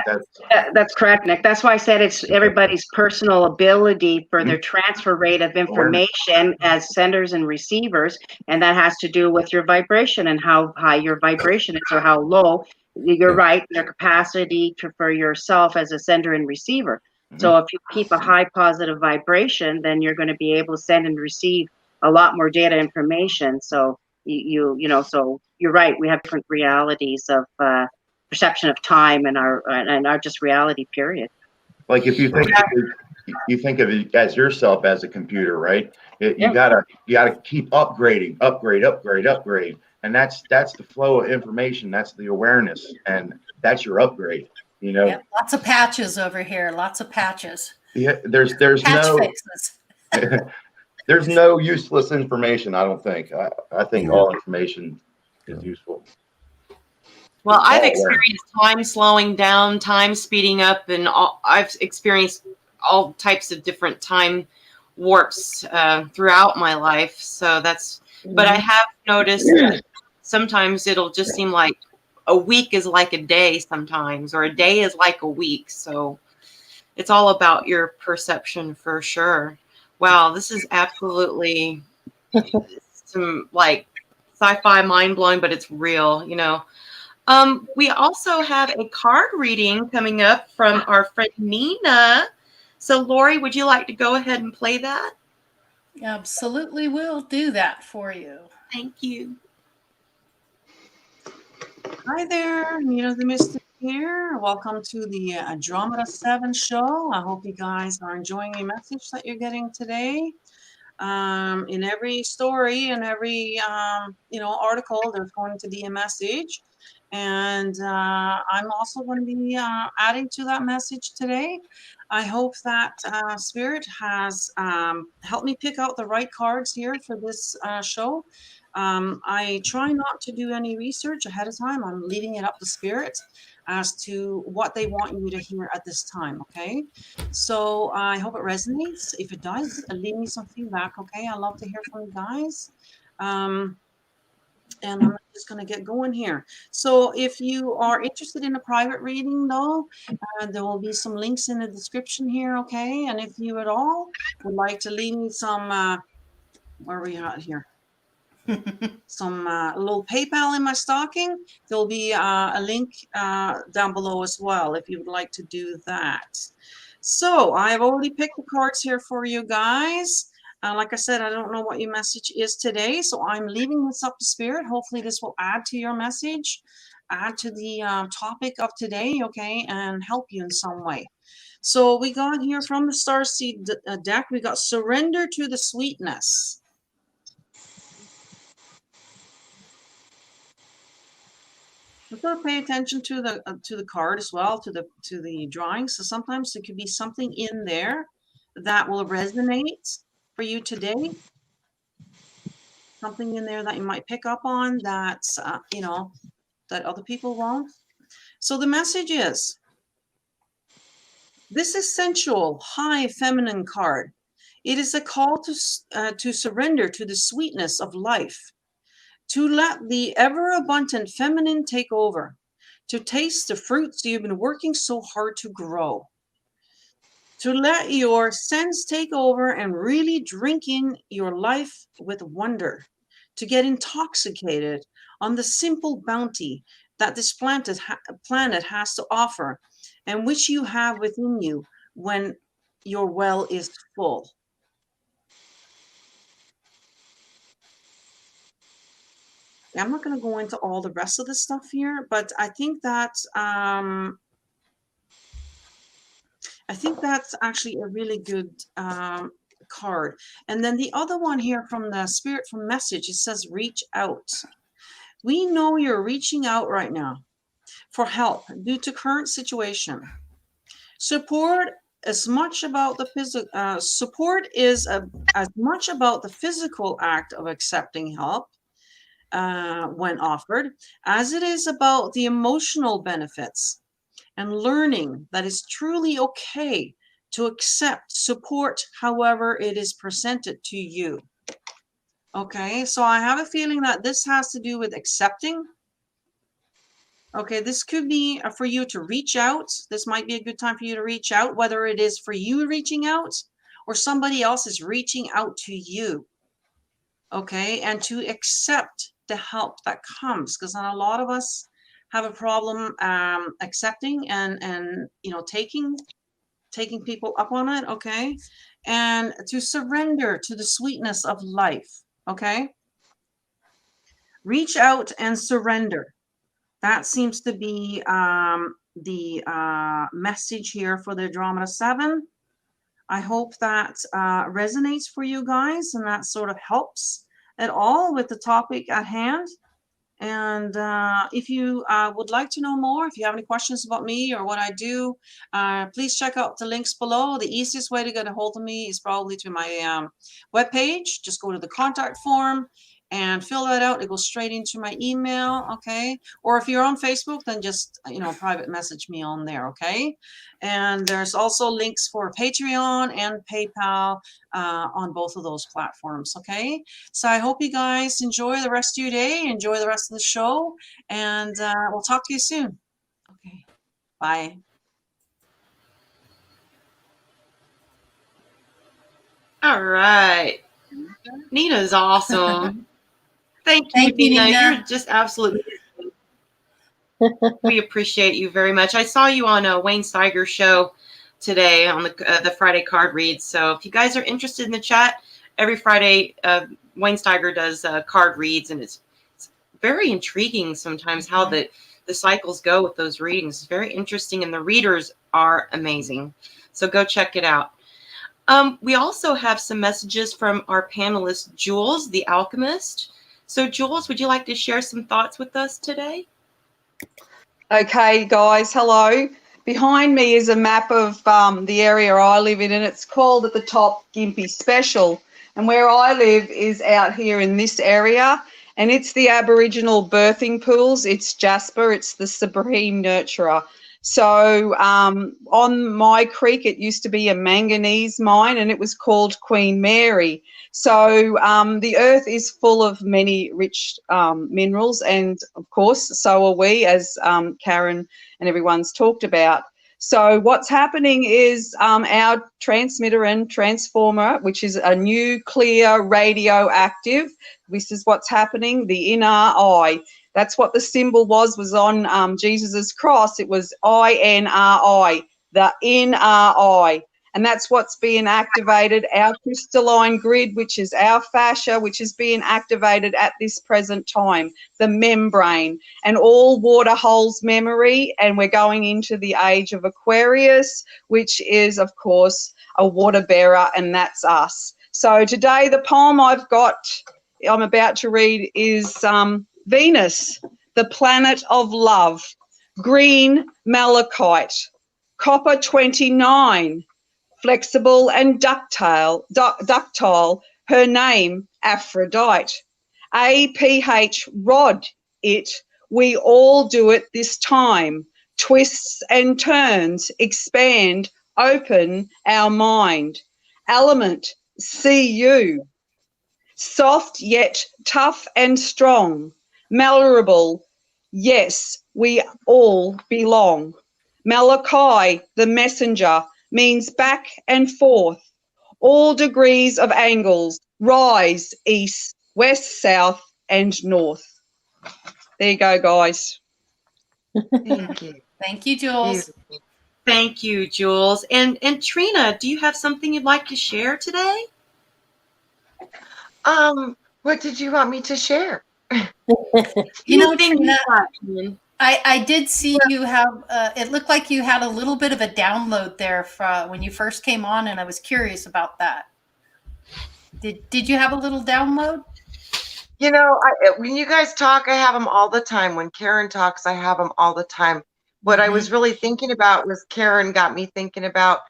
that's correct, Nick. That's why I said it's everybody's personal ability for their transfer rate of information as senders and receivers, and that has to do with your vibration and how high your vibration is or how low. You're right, your capacity for yourself as a sender and receiver. So if you keep a high positive vibration, then you're going to be able to send and receive a lot more data information. So so you're right. We have different realities of perception of time and our just reality, period. Like if you think of it as yourself as a computer, right? You gotta keep upgrading, upgrade, and that's the flow of information. That's the awareness, and that's your upgrade. Lots of patches over here. Lots of patches. Yeah, there's Patch no fixes. there's no useless information. I don't think. I think all information is useful. Well, I've experienced time slowing down, time speeding up, and I've experienced all types of different time warps throughout my life. So but I have noticed that sometimes it'll just seem like a week is like a day sometimes, or a day is like a week. So it's all about your perception for sure. Wow, this is absolutely some like sci-fi mind blowing, but it's real, We also have a card reading coming up from our friend Nina. So, Laurie, would you like to go ahead and play that? Absolutely will do that for you. Thank you. Hi there, Nina the Mystic here. Welcome to the Andromeda 7 show. I hope you guys are enjoying the message that you're getting today. In every story and every article, there's going to be a message. And I'm also going to be adding to that message today. I hope that Spirit has helped me pick out the right cards here for this show. I try not to do any research ahead of time. I'm leaving it up to Spirit as to what they want you to hear at this time, okay? So I hope it resonates. If it does, leave me some feedback, okay? I love to hear from you guys. And I'm just going to get going here. So if you are interested in a private reading, though, there will be some links in the description here, okay? And if you at all would like to leave me some, where are we at here? some little PayPal in my stocking. There'll be a link down below as well if you would like to do that. So I've already picked the cards here for you guys. Like I said, I don't know what your message is today, so I'm leaving this up to Spirit. Hopefully this will add to your message, add to the topic of today, okay, and help you in some way. So we got here from the Starseed deck, we got surrender to the sweetness. We've got to pay attention to the card as well, to the drawing. So sometimes there could be something in there that will resonate for you today. Something in there that you might pick up on that you know, that other people won't. So the message is, this is sensual, high feminine card. It is a call to surrender to the sweetness of life, to let the ever-abundant feminine take over, to taste the fruits you've been working so hard to grow, to let your sense take over and really drink in your life with wonder, to get intoxicated on the simple bounty that this planet has to offer, and which you have within you when your well is full. I'm not going to go into all the rest of the stuff here, but I think that that's actually a really good card. And then the other one here from the Spirit from Message, it says reach out. We know you're reaching out right now for help due to current situation. Support as much about the physical. Support is as much about the physical act of accepting help when offered, as it is about the emotional benefits and learning that it's truly okay to accept support however it is presented to you. Okay, so I have a feeling that this has to do with accepting. Okay, this could be for you to reach out. This might be a good time for you to reach out, whether it is for you reaching out or somebody else is reaching out to you. Okay, and to accept the help that comes, because a lot of us have a problem accepting and you know, taking people up on it. Okay, and to surrender to the sweetness of life. Okay, reach out and surrender. That seems to be the message here for the Andromeda 7. I hope that resonates for you guys and that sort of helps at all with the topic at hand. And if you would like to know more, if you have any questions about me or what I do, please check out the links below. The easiest way to get a hold of me is probably through my webpage. Just go to the contact form and fill that out. It goes straight into my email, okay? Or if you're on Facebook, then just, you know, private message me on there, okay? And there's also links for Patreon and PayPal on both of those platforms, okay? So I hope you guys enjoy the rest of your day, enjoy the rest of the show, and we'll talk to you soon. Okay, bye. All right. Nina's awesome. Thank you, Nina. You're just absolutely. We appreciate you very much. I saw you on a Wayne Steiger show today on the Friday card reads. So if you guys are interested in the chat, every Friday Wayne Steiger does card reads, and it's very intriguing sometimes how the cycles go with those readings. It's very interesting, and the readers are amazing. So go check it out. We also have some messages from our panelist, Jules, the alchemist. So Jules, would you like to share some thoughts with us today? Okay, guys, hello. Behind me is a map of the area I live in, and it's called at the top Gypsy Special. And where I live is out here in this area, and it's the Aboriginal birthing pools. It's Jasper, it's the supreme nurturer. So on my creek, it used to be a manganese mine, and it was called Queen Mary. So the earth is full of many rich minerals, and of course, so are we, as Karen and everyone's talked about. So what's happening is our transmitter and transformer, which is a nuclear radioactive, this is what's happening, the inner eye. That's what the symbol was on Jesus's cross. It was INRI, the inner eye. And that's what's being activated, our crystalline grid, which is our fascia, which is being activated at this present time, the membrane, and all water holds memory. And we're going into the age of Aquarius, which is, of course, a water bearer, and that's us. So today the poem I'm about to read is Venus, the planet of love, green malachite, copper 29, flexible and ductile, her name Aphrodite. APH rod it, we all do it this time. Twists and turns, expand, open our mind. Element, CU. Soft yet tough and strong. Malleable, yes, we all belong. Malachi, the messenger, means back and forth, all degrees of angles, rise, east, west, south, and north. There you go, guys. Thank you. Thank you, Jules. Thank you, Jules. And Trina, do you have something you'd like to share today? What did you want me to share? You know, Trina, I did see you have, it looked like you had a little bit of a download there from when you first came on, and I was curious about that. Did you have a little download? You know, when you guys talk, I have them all the time. When Karen talks, I have them all the time. What I was really thinking about was Karen got me thinking about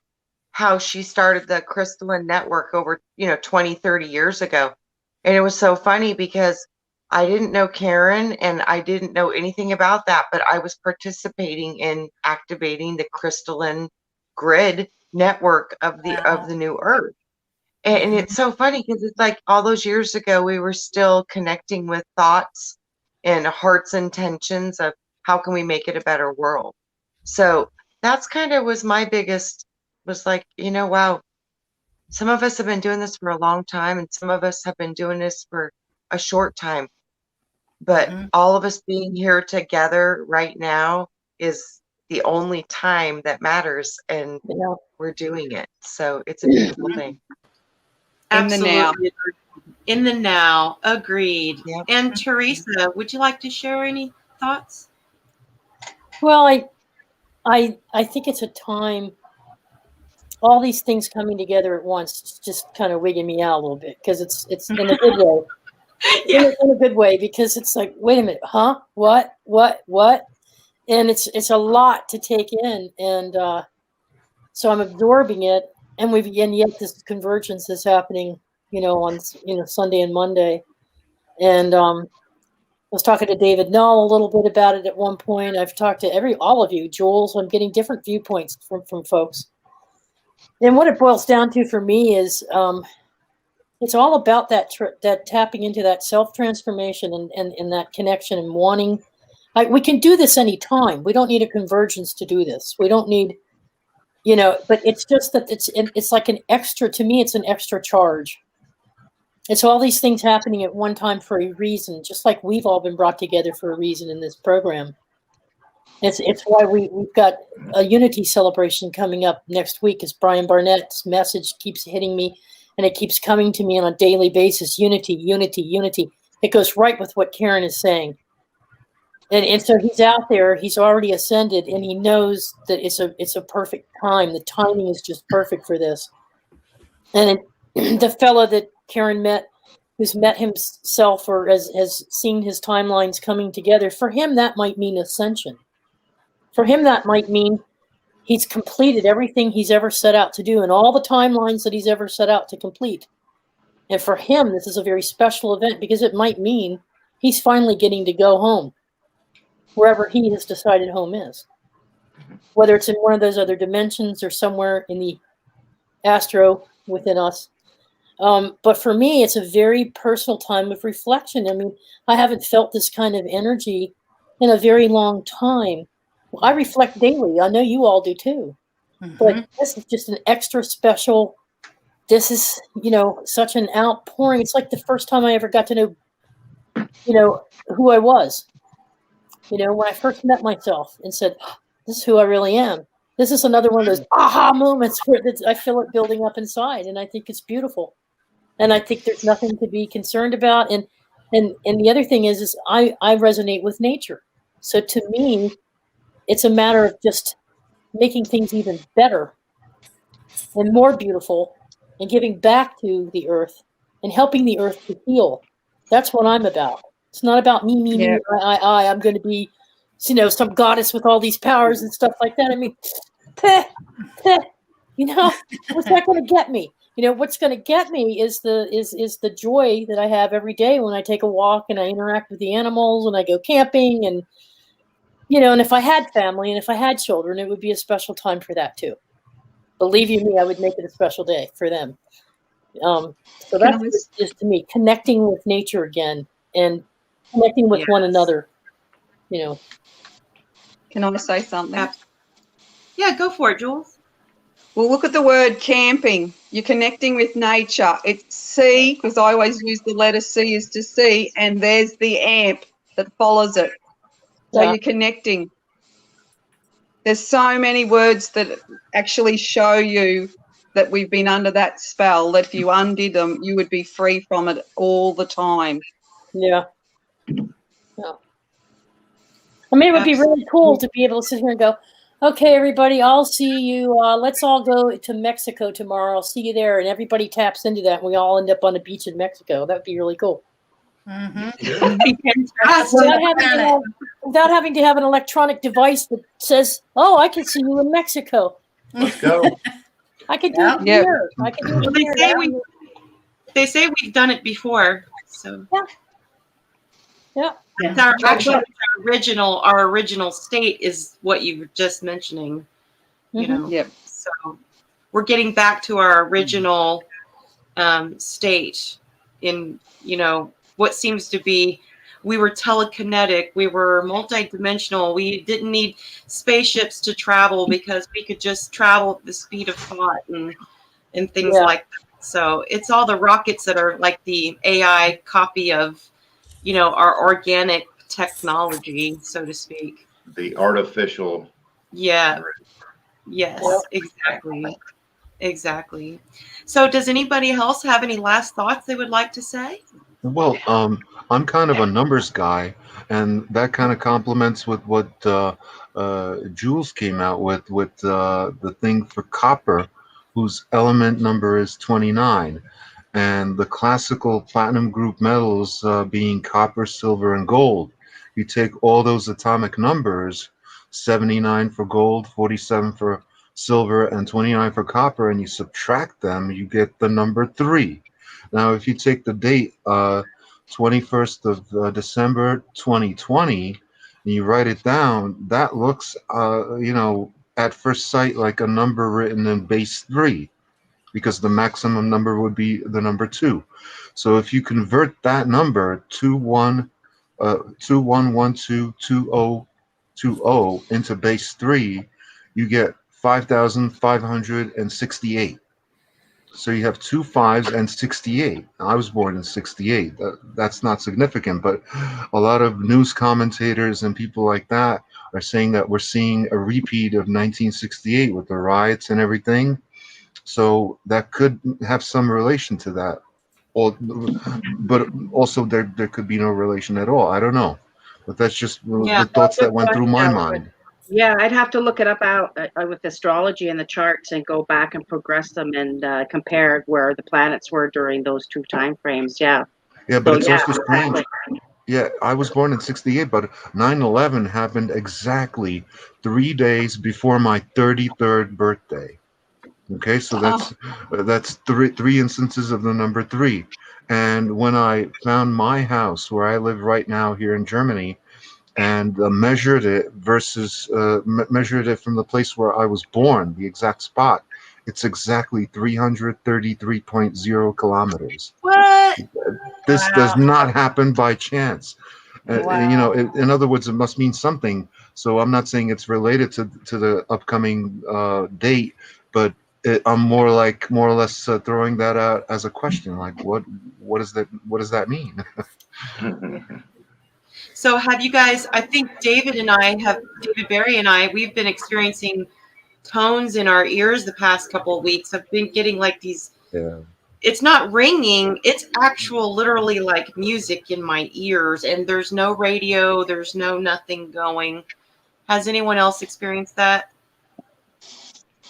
how she started the Crystalline Network over, 20, 30 years ago. And it was so funny because I didn't know Karen and I didn't know anything about that, but I was participating in activating the Crystalline Grid network of the new Earth. And it's so funny because it's like all those years ago, we were still connecting with thoughts and hearts' intentions of how can we make it a better world. So that's kind of was my biggest, was like, wow, some of us have been doing this for a long time and some of us have been doing this for a short time. But all of us being here together right now is the only time that matters, and we're doing it. So it's a beautiful thing. Absolutely. In the now. Agreed. Yep. And Theresa, would you like to share any thoughts? Well, I think it's a time, all these things coming together at once, it's just kind of wigging me out a little bit because it's in a good way. In a good way, because it's like, wait a minute, huh? What? And it's a lot to take in, and so I'm absorbing it, and yet this convergence is happening, on Sunday and Monday, and I was talking to David Null a little bit about it at one point. I've talked to all of you, Jules. I'm getting different viewpoints from folks, and what it boils down to for me is. It's all about that tapping into that self-transformation and that connection and wanting. We can do this anytime. We don't need a convergence to do this. We don't need, but it's just that it's like an extra, to me, it's an extra charge. It's all these things happening at one time for a reason, just like we've all been brought together for a reason in this program. It's why we've got a unity celebration coming up next week, as Brian Barnett's message keeps hitting me. And it keeps coming to me on a daily basis, unity, unity, unity. It goes right with what Karen is saying. And so he's out there, he's already ascended, and he knows that it's a perfect time. The timing is just perfect for this. And the fellow that Karen met, who's met himself or has seen his timelines coming together, for him that might mean ascension. For him that might mean he's completed everything he's ever set out to do and all the timelines that he's ever set out to complete. And for him, this is a very special event because it might mean he's finally getting to go home, wherever he has decided home is. Whether it's in one of those other dimensions or somewhere in the astro within us. But for me, it's a very personal time of reflection. I mean, I haven't felt this kind of energy in a very long time. I reflect daily. I know you all do too. But this is just an extra special. This is, such an outpouring. It's like the first time I ever got to know, who I was. When I first met myself and said, this is who I really am. This is another one of those aha moments where I feel it building up inside, and I think it's beautiful. And I think there's nothing to be concerned about. And the other thing is I resonate with nature. So to me, it's a matter of just making things even better and more beautiful and giving back to the earth and helping the earth to heal. That's what I'm about. It's not about me, I. I'm going to be, some goddess with all these powers and stuff like that. I mean, what's that going to get me? What's going to get me is the joy that I have every day when I take a walk and I interact with the animals and I go camping and, and if I had family and if I had children, it would be a special time for that too. Believe you me, I would make it a special day for them. So that's just to me, connecting with nature again and connecting with one another, Can I say something? Yeah, go for it, Jules. Well, look at the word camping. You're connecting with nature. It's C, because I always use the letter C is to see, and there's the amp that follows it. So you're connecting. There's so many words that actually show you that we've been under that spell, that if you undid them, you would be free from it all the time. Yeah. I mean, it would be really cool to be able to sit here and go, okay, everybody, I'll see you. Let's all go to Mexico tomorrow. I'll see you there. And everybody taps into that. And we all end up on the beach in Mexico. That would be really cool. Without having to have an electronic device that says, oh, I can see you in Mexico. Let's go. I can do it here. I can do it here. They say we've done it before. So yeah. It's our original state is what you were just mentioning. So we're getting back to our original state in what seems to be. We were telekinetic. We were multidimensional. We didn't need spaceships to travel because we could just travel at the speed of thought and things like that. So it's all the rockets that are like the AI copy of, our organic technology, so to speak. The artificial. Yeah. Yes, exactly. So does anybody else have any last thoughts they would like to say? Well, I'm kind of a numbers guy, and that kind of complements with what Jules came out with the thing for copper, whose element number is 29, and the classical platinum group metals being copper, silver, and gold. You take all those atomic numbers, 79 for gold, 47 for silver, and 29 for copper, and you subtract them, you get the number 3. Now, if you take the date, 21st of December 2020, and you write it down, that looks, at first sight like a number written in base 3, because the maximum number would be the number 2. So if you convert that number 21122020 into base 3, you get 5,568. So you have 2 5s and 68. I was born in 68. That's not significant, but a lot of news commentators and people like that are saying that we're seeing a repeat of 1968 with the riots and everything. So that could have some relation to that. But also there could be no relation at all. I don't know. But that's just the thoughts that went through my mind. Yeah, I'd have to look it up out with astrology and the charts and go back and progress them and compare where the planets were during those 2 time frames. Yeah. Yeah, but it's also strange. Yeah, I was born in 68, but 9/11 happened exactly 3 days before my 33rd birthday. Okay, so that's three instances of the number 3. And when I found my house where I live right now here in Germany, and measured it versus measured it from the place where I was born, the exact spot, it's exactly 333.0 kilometers. What? This does not happen by chance. You know, in other words, it must mean something. So I'm not saying it's related to the upcoming date, but I'm more or less throwing that out as a question, like what does that mean? So have you guys, I think David Barry and I, we've been experiencing tones in our ears the past couple of weeks. I've been getting like these, it's not ringing, it's actual literally like music in my ears, and there's no radio, there's no nothing going. Has anyone else experienced that?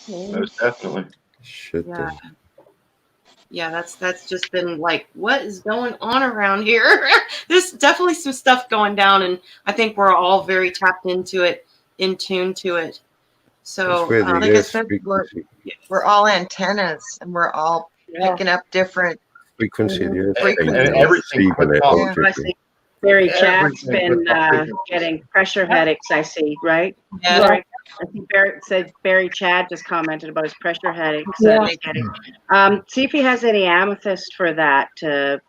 Most definitely. Yeah. Yeah, that's just been like, what is going on around here? There's definitely some stuff going down, and I think we're all very tapped into it, in tune to it. So, like I said, we're all antennas, and we're all picking up different frequencies. And everything. Barry Chad's been getting pressure headaches, I see, right? Yeah. Right. I think Barry Chad just commented about his pressure headaches. He's getting. See if he has any amethyst for that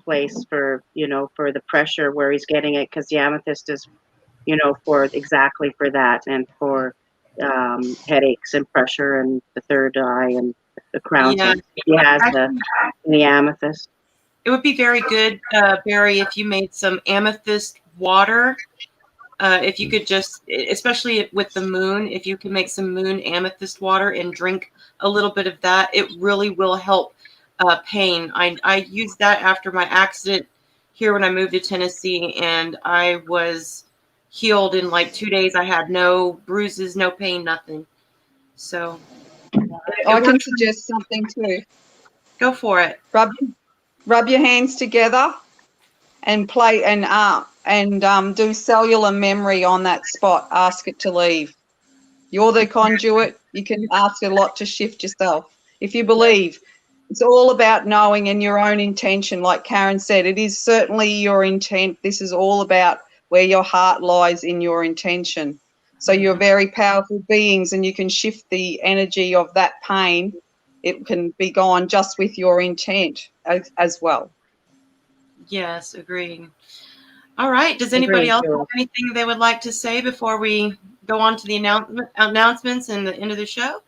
place for the pressure where he's getting it, because the amethyst is, for exactly for that, and for headaches and pressure and the third eye and the crown. Yeah. So he has the amethyst. It would be very good, Barry, if you made some amethyst water. If you could just, especially with the moon, if you can make some moon amethyst water and drink a little bit of that, it really will help pain. I used that after my accident here when I moved to Tennessee, and I was healed in like 2 days. I had no bruises, no pain, nothing. So I can suggest something too. Go for it. Rub your hands together and play and do cellular memory on that spot. Ask it to leave. You're the conduit. You can ask a lot to shift yourself. If you believe, it's all about knowing and your own intention. Like Karen said, it is certainly your intent. This is all about where your heart lies in your intention. So you're very powerful beings, and you can shift the energy of that pain. It can be gone just with your intent as well. Yes, agreeing. All right. Does anybody else have anything they would like to say before we go on to the announcements and the end of the show?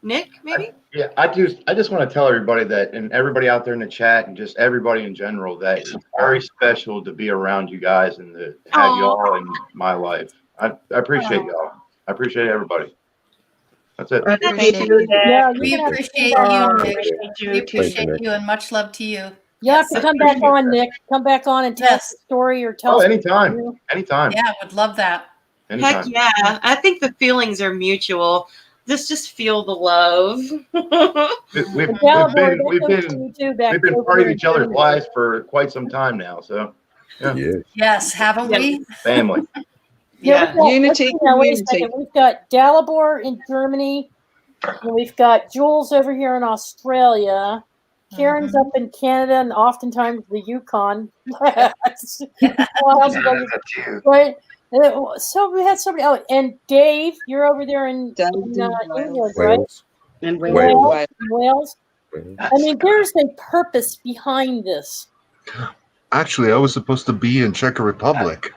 Nick, maybe? I just want to tell everybody that, and everybody out there in the chat, and just everybody in general, that it's very special to be around you guys and to have y'all in my life. I appreciate y'all. I appreciate everybody. That's it. We appreciate you, Nick. We appreciate you, and much love to you. You have to come back on, Nick. Come back on and tell us a story or tell us. Anytime. Anytime. Yeah, would love that. Anytime. Heck yeah. I think the feelings are mutual. Just feel the love. We've been part of each other's lives for quite some time now. So, yeah. Yes, haven't we? Family. Yeah. Unity. Wait a second. We've got Dalibor in Germany. And we've got Jules over here in Australia. Karen's up in Canada and oftentimes the Yukon. Right. So we had somebody. Oh, and Dave, you're over there in England, right? In Wales. I mean, there's a purpose behind this. Actually, I was supposed to be in Czech Republic,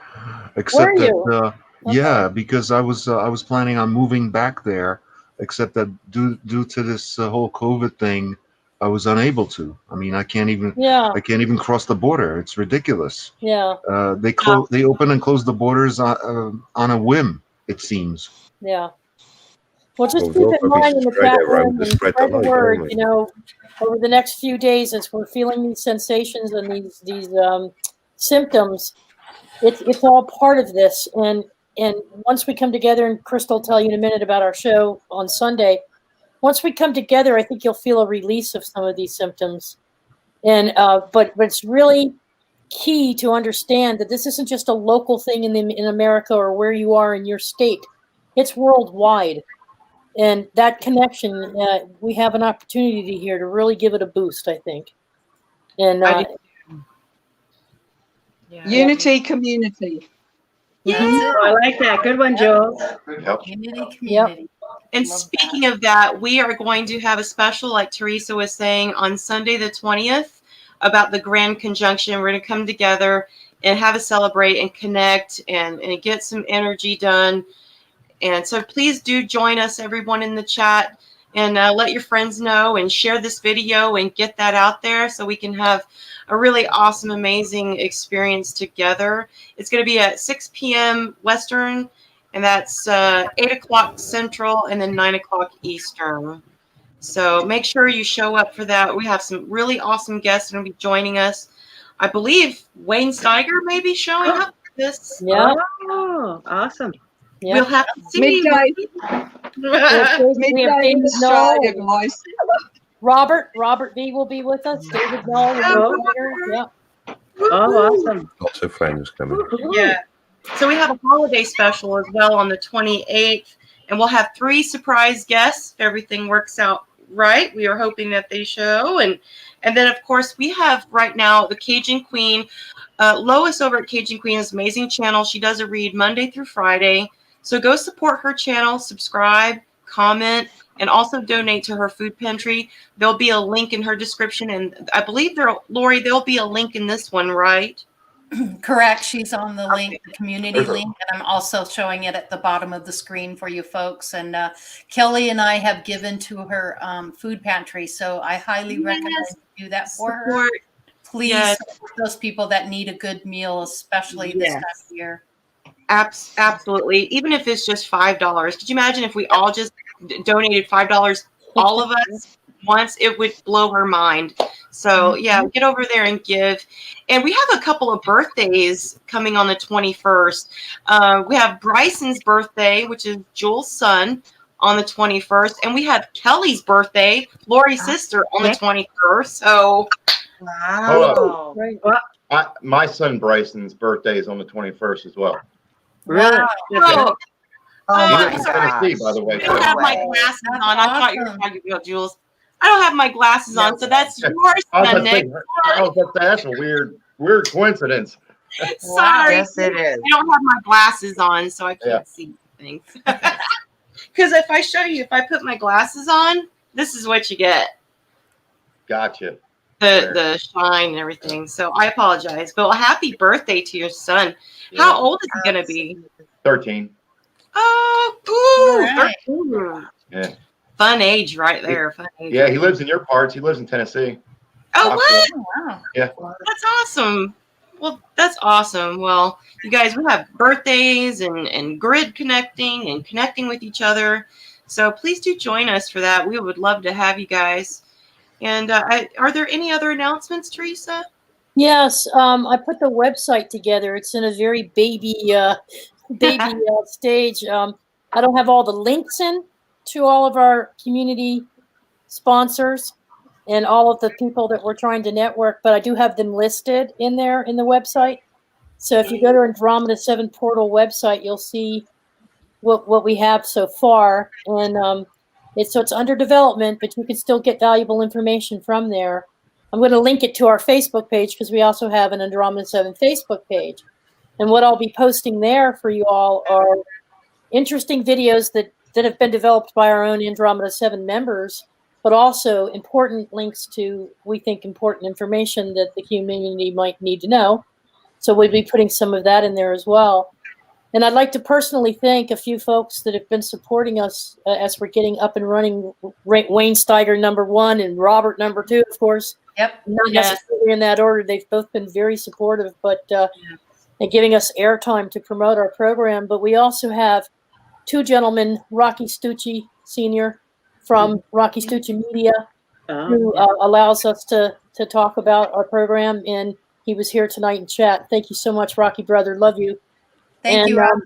except that yeah, because I was planning on moving back there, except that due to this whole COVID thing, I was unable to. I mean, I can't even cross the border. It's ridiculous. Yeah. They open and close the borders on a whim, it seems. Yeah. Well, just keep in mind in the chat room and spread the word, over the next few days as we're feeling these sensations and these symptoms, it's all part of this. And once we come together, and Crystal will tell you in a minute about our show on Sunday, once we come together, I think you'll feel a release of some of these symptoms. And but it's really key to understand that this isn't just a local thing in America or where you are in your state. It's worldwide. And that connection, we have an opportunity here to really give it a boost, I think. And unity, community. Yeah, I like that. Good one, Jules. Community. Yep. And speaking of that, we are going to have a special, like Theresa was saying, on Sunday the 20th about the Grand Conjunction. We're going to come together and have a celebrate and connect and get some energy done. And so please do join us, everyone in the chat, and let your friends know and share this video and get that out there so we can have a really awesome, amazing experience together. It's going to be at 6 p.m. Western, and that's 8 o'clock Central and then 9 o'clock Eastern. So make sure you show up for that. We have some really awesome guests going to be joining us. I believe Wayne Steiger may be showing up for this. Yeah. Oh, awesome. Yeah. We'll have to see. Midday. We have Midday in David Australia, Knoll. guys. Robert V will be with us. David Knoll will be here. Yeah. Oh, awesome. Lots of friends coming. Yeah. So we have a holiday special as well on the 28th, and we'll have 3 surprise guests if everything works out right. We are hoping that they show. And then, of course, we have right now the Cajun Queen. Lois over at Cajun Queen's amazing channel. She does a read Monday through Friday. So go support her channel, subscribe, comment, and also donate to her food pantry. There'll be a link in her description. And I believe, Laurie, there'll be a link in this one, right? Correct. She's on the link, the community link, and I'm also showing it at the bottom of the screen for you folks. And Kelly and I have given to her food pantry, so I highly recommend you do that for her. Please support those people that need a good meal, especially this time of year. Absolutely. Even if it's just $5. Could you imagine if we all just donated $5, all of us once? It would blow her mind. So yeah, get over there and give. And we have a couple of birthdays coming on the 21st. We have Bryson's birthday, which is Jules' son, on the 21st. And we have Kelly's birthday, Laurie's sister, on the 21st. So Wow. Right. My son Bryson's birthday is on the 21st as well. Really? Oh, Oh He my lives in Tennessee, gosh. by the way. I don't have my glasses on. I thought you were talking about Jules. I don't have my glasses on, so that's your son, Nick. That's a weird coincidence. Sorry. Yes, it is. I don't have my glasses on, so I can't see things. Because if I show you, if I put my glasses on, this is what you get. Gotcha. The shine and everything. So I apologize. But happy birthday to your son. How old is he going to be? 13. Oh, Right. 13. Yeah. Fun age right there. Fun age. Yeah, he lives in your parts. He lives in Tennessee. Oh, what? Wow. Yeah. That's awesome. Well, that's awesome. Well, you guys, we have birthdays and grid connecting and connecting with each other. So please do join us for that. We would love to have you guys. And are there any other announcements, Theresa? Yes, I put the website together. It's in a very baby stage. I don't have all the links in to all of our community sponsors and all of the people that we're trying to network, but I do have them listed in there in the website. So if you go to Andromeda 7 portal website, you'll see what we have so far. And it's under development, but you can still get valuable information from there. I'm going to link it to our Facebook page because we also have an Andromeda 7 Facebook page. And what I'll be posting there for you all are interesting videos that have been developed by our own Andromeda 7 members, but also important links to, we think, important information that the community might need to know. So we'll be putting some of that in there as well. And I'd like to personally thank a few folks that have been supporting us as we're getting up and running. Wayne Steiger, #1, and Robert, #2, of course. Yep. Not necessarily in that order. They've both been very supportive, but and giving us airtime to promote our program. But we also have 2 gentlemen, Rocky Suchy Sr. from Rocky Suchy Media, who allows us to talk about our program. And he was here tonight in chat. Thank you so much, Rocky brother. Love you. Thank you, Rob.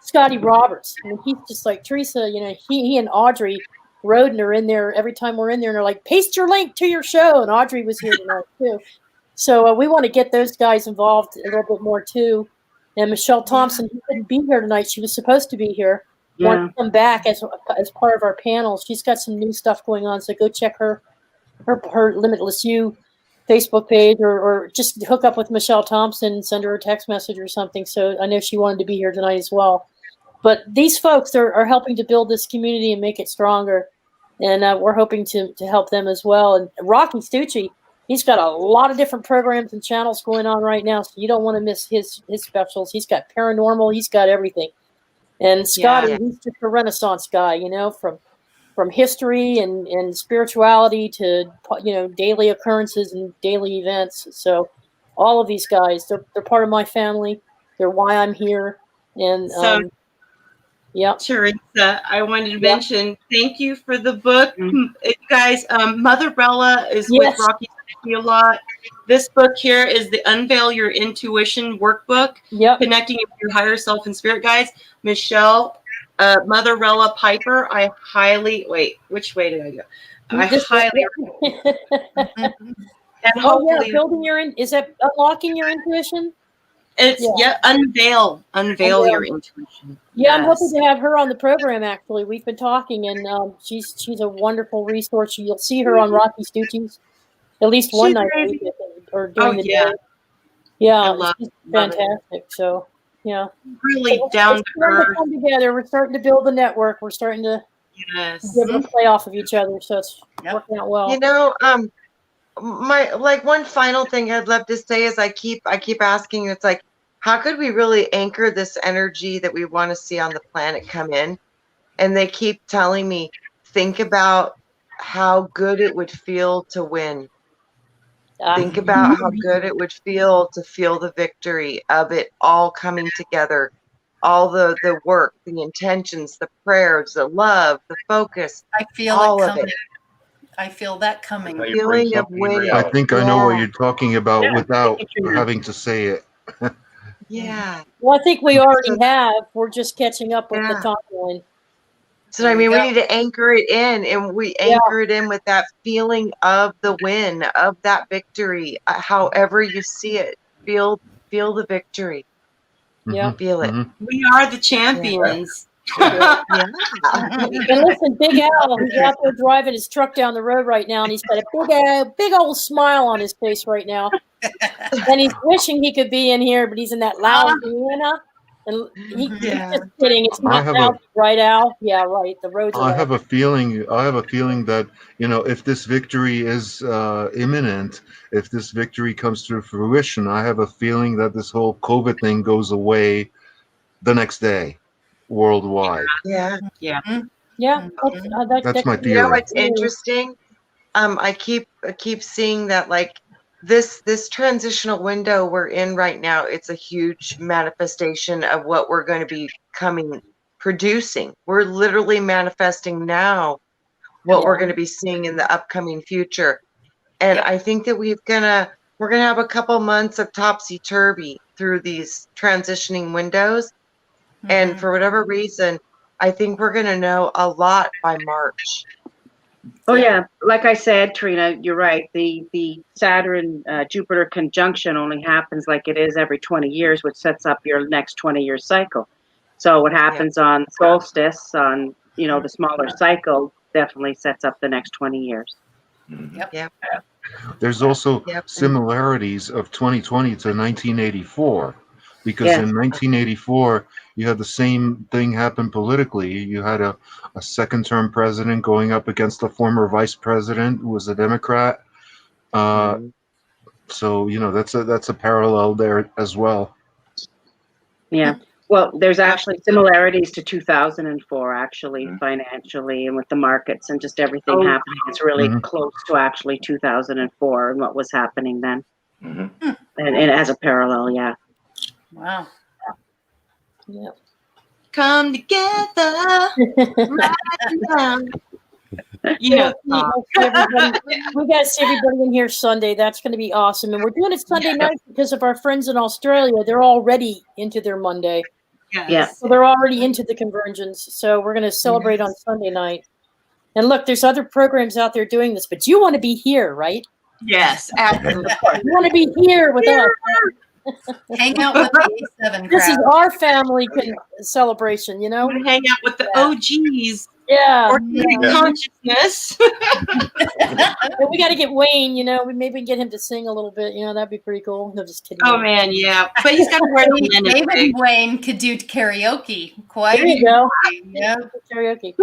Scotty Roberts. I mean, he's just like Theresa, he and Audrey Roden are in there every time we're in there, and they're like, paste your link to your show. And Audrey was here tonight too. So we want to get those guys involved a little bit more too. And Michelle Thompson, who couldn't be here tonight, she was supposed to be here. Want to come back as part of our panel. She's got some new stuff going on, so go check her Limitless You Facebook page, or just hook up with Michelle Thompson, send her a text message or something. So I know she wanted to be here tonight as well. But these folks are helping to build this community and make it stronger, and we're hoping to help them as well. And Rocky Suchy, He's got a lot of different programs and channels going on right now, so you don't want to miss his specials. He's got paranormal. He's got everything. And Scotty, he's just a Renaissance guy, you know, from history and spirituality to, you know, daily occurrences and daily events. So all of these guys, they're part of my family. They're why I'm here. And yeah, Theresa, I wanted to mention, thank you for the book. You guys, Mother Bella is with Rocky a lot. This book here is the Unveil Your Intuition workbook, connecting you with your higher self and spirit guides. Michelle, Mother Rella Piper, I highly, which way did I go? I highly and hopefully, building your is that unlocking your intuition? It's unveil your intuition. Yeah, I'm hoping to have her on the program. Actually, we've been talking, and she's a wonderful resource. You'll see her on Rocky Stucci's at least one night a week, or during the day. Yeah, it's fantastic. So yeah, really down to earth. Come together. We're starting to build a network. We're starting to be able to play off of each other. So it's working out well. You know, my one final thing I'd love to say is I keep asking, it's like, how could we really anchor this energy that we want to see on the planet come in? And they keep telling me, think about how good it would feel to win. Think about how good it would feel to feel the victory of it all coming together. All the work, the intentions, the prayers, the love, the focus. I feel all it of coming. it. I feel that coming. Feeling of winning. I think I know what you're talking about without having to say it. Yeah. Well, I think we already have. We're just catching up with the top line. So I mean, we need to anchor it in, and we anchor it in with that feeling of the win, of that victory. However you see it, feel the victory. Yeah, feel it. We are the champions. And listen, Big Al, he's out there driving his truck down the road right now, and he's got a big old smile on his face right now. And he's wishing he could be in here, but he's in that loud Vienna. And he's just kidding. It's not loud, right, Al? Yeah, right. The roads are I have a feeling that, you know, if this victory is imminent, if this victory comes to fruition, I have a feeling that this whole COVID thing goes away the next day, worldwide. Yeah. That's my theory. You know what's interesting? I keep seeing that, like, this transitional window we're in right now, it's a huge manifestation of what we're going to be producing. We're literally manifesting now what we're going to be seeing in the upcoming future. And I think that we're going to have a couple months of topsy-turvy through these transitioning windows. And for whatever reason, I think we're going to know a lot by March. Oh yeah, like I said, Trina, you're right. The Saturn Jupiter conjunction only happens like it is every 20 years, which sets up your next 20-year cycle. So what happens on solstice, on the smaller cycle, definitely sets up the next 20 years. Yep. There's also similarities of 2020 to 1984, because in 1984 you had the same thing happen politically. You had a second-term president going up against a former vice president who was a Democrat. So that's a parallel there as well. Yeah. Well, there's actually similarities to 2004, actually, financially and with the markets and just everything happening. It's really close to actually 2004 and what was happening then. And as a parallel, Wow. Yep. Come together. Right now. We got to see everybody in here Sunday. That's going to be awesome. And we're doing it Sunday night because of our friends in Australia. They're already into their Monday. Yes. So they're already into the convergence. So we're going to celebrate on Sunday night. And look, there's other programs out there doing this, but you want to be here, right? Yes, absolutely. You want to be here with us. Hang out with the A7 crowd. This is our family celebration, Hang out with the OGs. Yeah. or Yeah. consciousness. But we got to get Wayne, you know, maybe we can get him to sing a little bit. You know, that'd be pretty cool. No, just kidding. Oh man, yeah. But he's got to wear the linen David wig. and Wayne could do karaoke. Quite There you go. Yeah. Karaoke.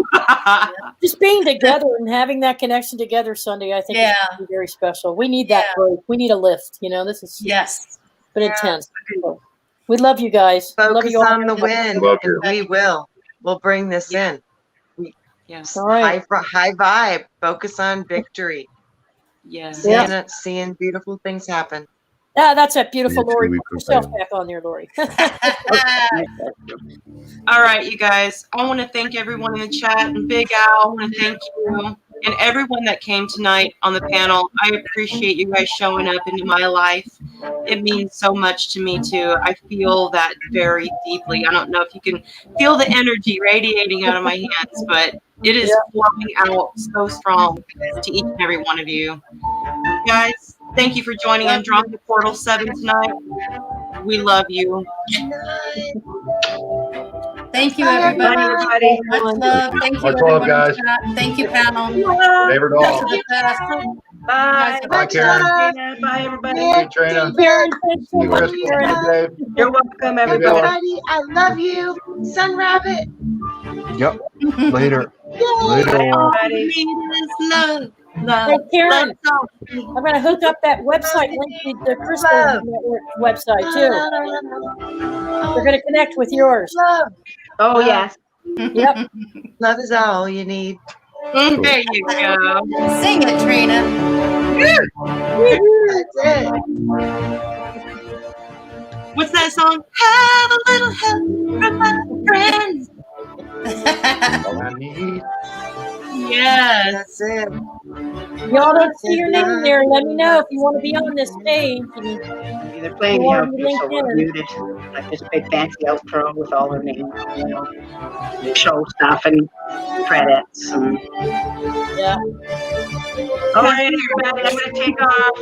Just being together and having that connection together Sunday, I think is gonna be very special. We need that break. We need a lift. You know, this is been intense. So, we love you guys. Focus love you all. on the win, and we will. We'll bring this in. Yes. All right. High vibe. Focus on victory. Yes. Seeing beautiful things happen. Ah, that's a beautiful Laurie. Put yourself back on there, Laurie. All right, you guys. I want to thank everyone in the chat, and Big Al, I want to thank you and everyone that came tonight on the panel. I appreciate you guys showing up into my life. It means so much to me too. I feel that very deeply. I don't know if you can feel the energy radiating out of my hands, but it is flowing out so strong to each and every one of you. Guys, thank you for joining Andromeda Portal 7 tonight. We love you. Thank you, everybody. Much love. Thank you, Much everyone. love, guys. Thank you, panel. Favorite dog. Bye. Bye, Karen. Bye, everybody. Hey, Trina. Crystal, You're welcome, everybody. everybody, I love you. Sun Rabbit. Yep. Later. Hey, Karen, I'm going to hook up that website link to the Crystal Network website, too. We're going to connect with yours. Love. Oh, yes. Yep. Love is all you need. There you go. Sing it, Trina. That's it. What's that song? Have a little help from my friends. All I need. Yes. That's it. Y'all don't see your name there. Let me know if you want to be on this page. They're playing the outro, so we're muted. Like this big fancy outro with all their names, you know, show stuff and credits. And... Yeah. All right, everybody, I'm going to take off.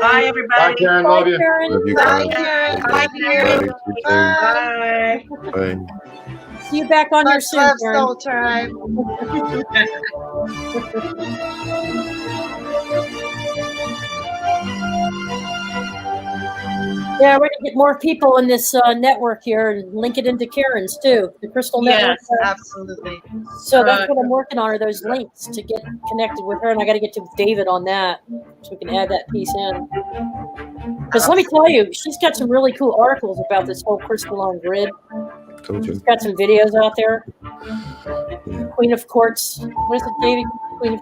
Bye, everybody. Bye, Karen. Love you. Love you Bye, guys. Karen. Bye, Karen. Bye. Bye. Bye. See you back on your Much soon, love, Karen. Soul Tribe. Yeah, we're going to get more people in this network here and link it into Karen's, too. The Crystal Network. Yes, absolutely. So that's what I'm working on, are those links to get connected with her. And I got to get to David on that so we can add that piece in. Because let me tell you, she's got some really cool articles about this whole Crystalline Grid. Told you. She's got some videos out there. Queen of Courts. What is it, David? Queen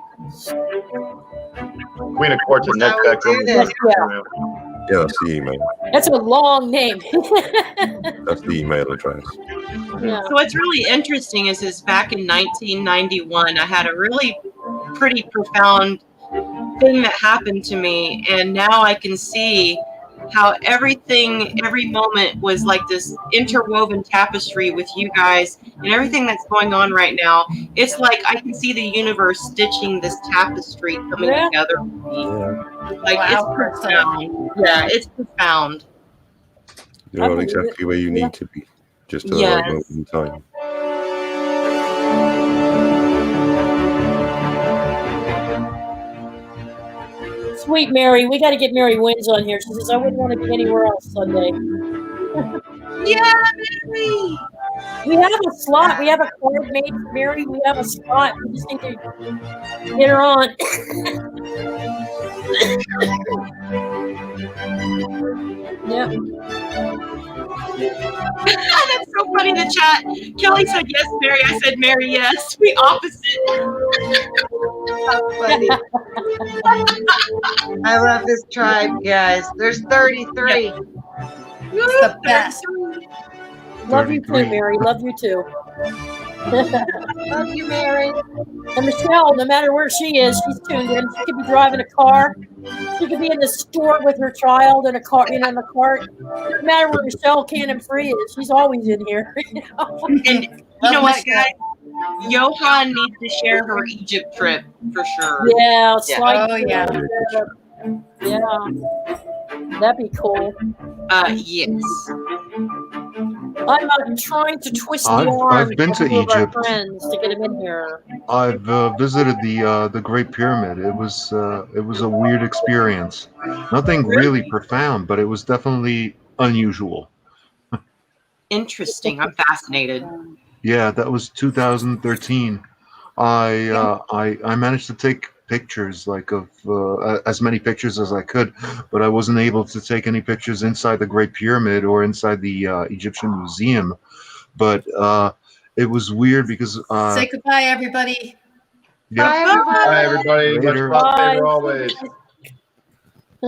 of Courts and Yeah. Yeah, that's the email. That's a long name. That's the email address. Yeah. So what's really interesting is back in 1991, I had a really pretty profound thing that happened to me. And now I can see how everything, every moment was like this interwoven tapestry with you guys and everything that's going on right now. It's like I can see the universe stitching this tapestry coming together with me. Like it's profound. Yeah, it's profound. You're all exactly where you need to be, just at the right moment in time. Sweet Mary, we got to get Mary Wins on here. She says, I wouldn't want to be anywhere else Sunday. Yeah, Mary. We have a slot. We have a card made for Mary. We have a slot. We just need to get her on. Yep. That's so funny in the chat. Kelly said yes, Mary. I said Mary, yes. We opposite. Funny. I love this tribe, guys. There's 33. Yep. It's the best. Love you too, Mary. Love you too. Love you, Mary. And Michelle, no matter where she is, she's tuned in. She could be driving a car. She could be in the store with her child in a car, in a cart. No matter where Michelle Cannon Free is, she's always in here. And you know what, guys? Johan needs to share her Egypt trip for sure. Yeah, slide. Oh, yeah. Yeah. That'd be cool. Yes. I'm trying to twist the I've arms been of to two of our Egypt. friends to get him in here. I've visited the Great Pyramid. It was a weird experience. Nothing really profound, but it was definitely unusual. Interesting. I'm fascinated. Yeah, that was 2013. I managed to take pictures, like of as many pictures as I could, but I wasn't able to take any pictures inside the Great Pyramid or inside the Egyptian Museum. But it was weird because Say goodbye, everybody. yeah. Bye, everybody. Bye, everybody. Much Later. love, Bye. favor always.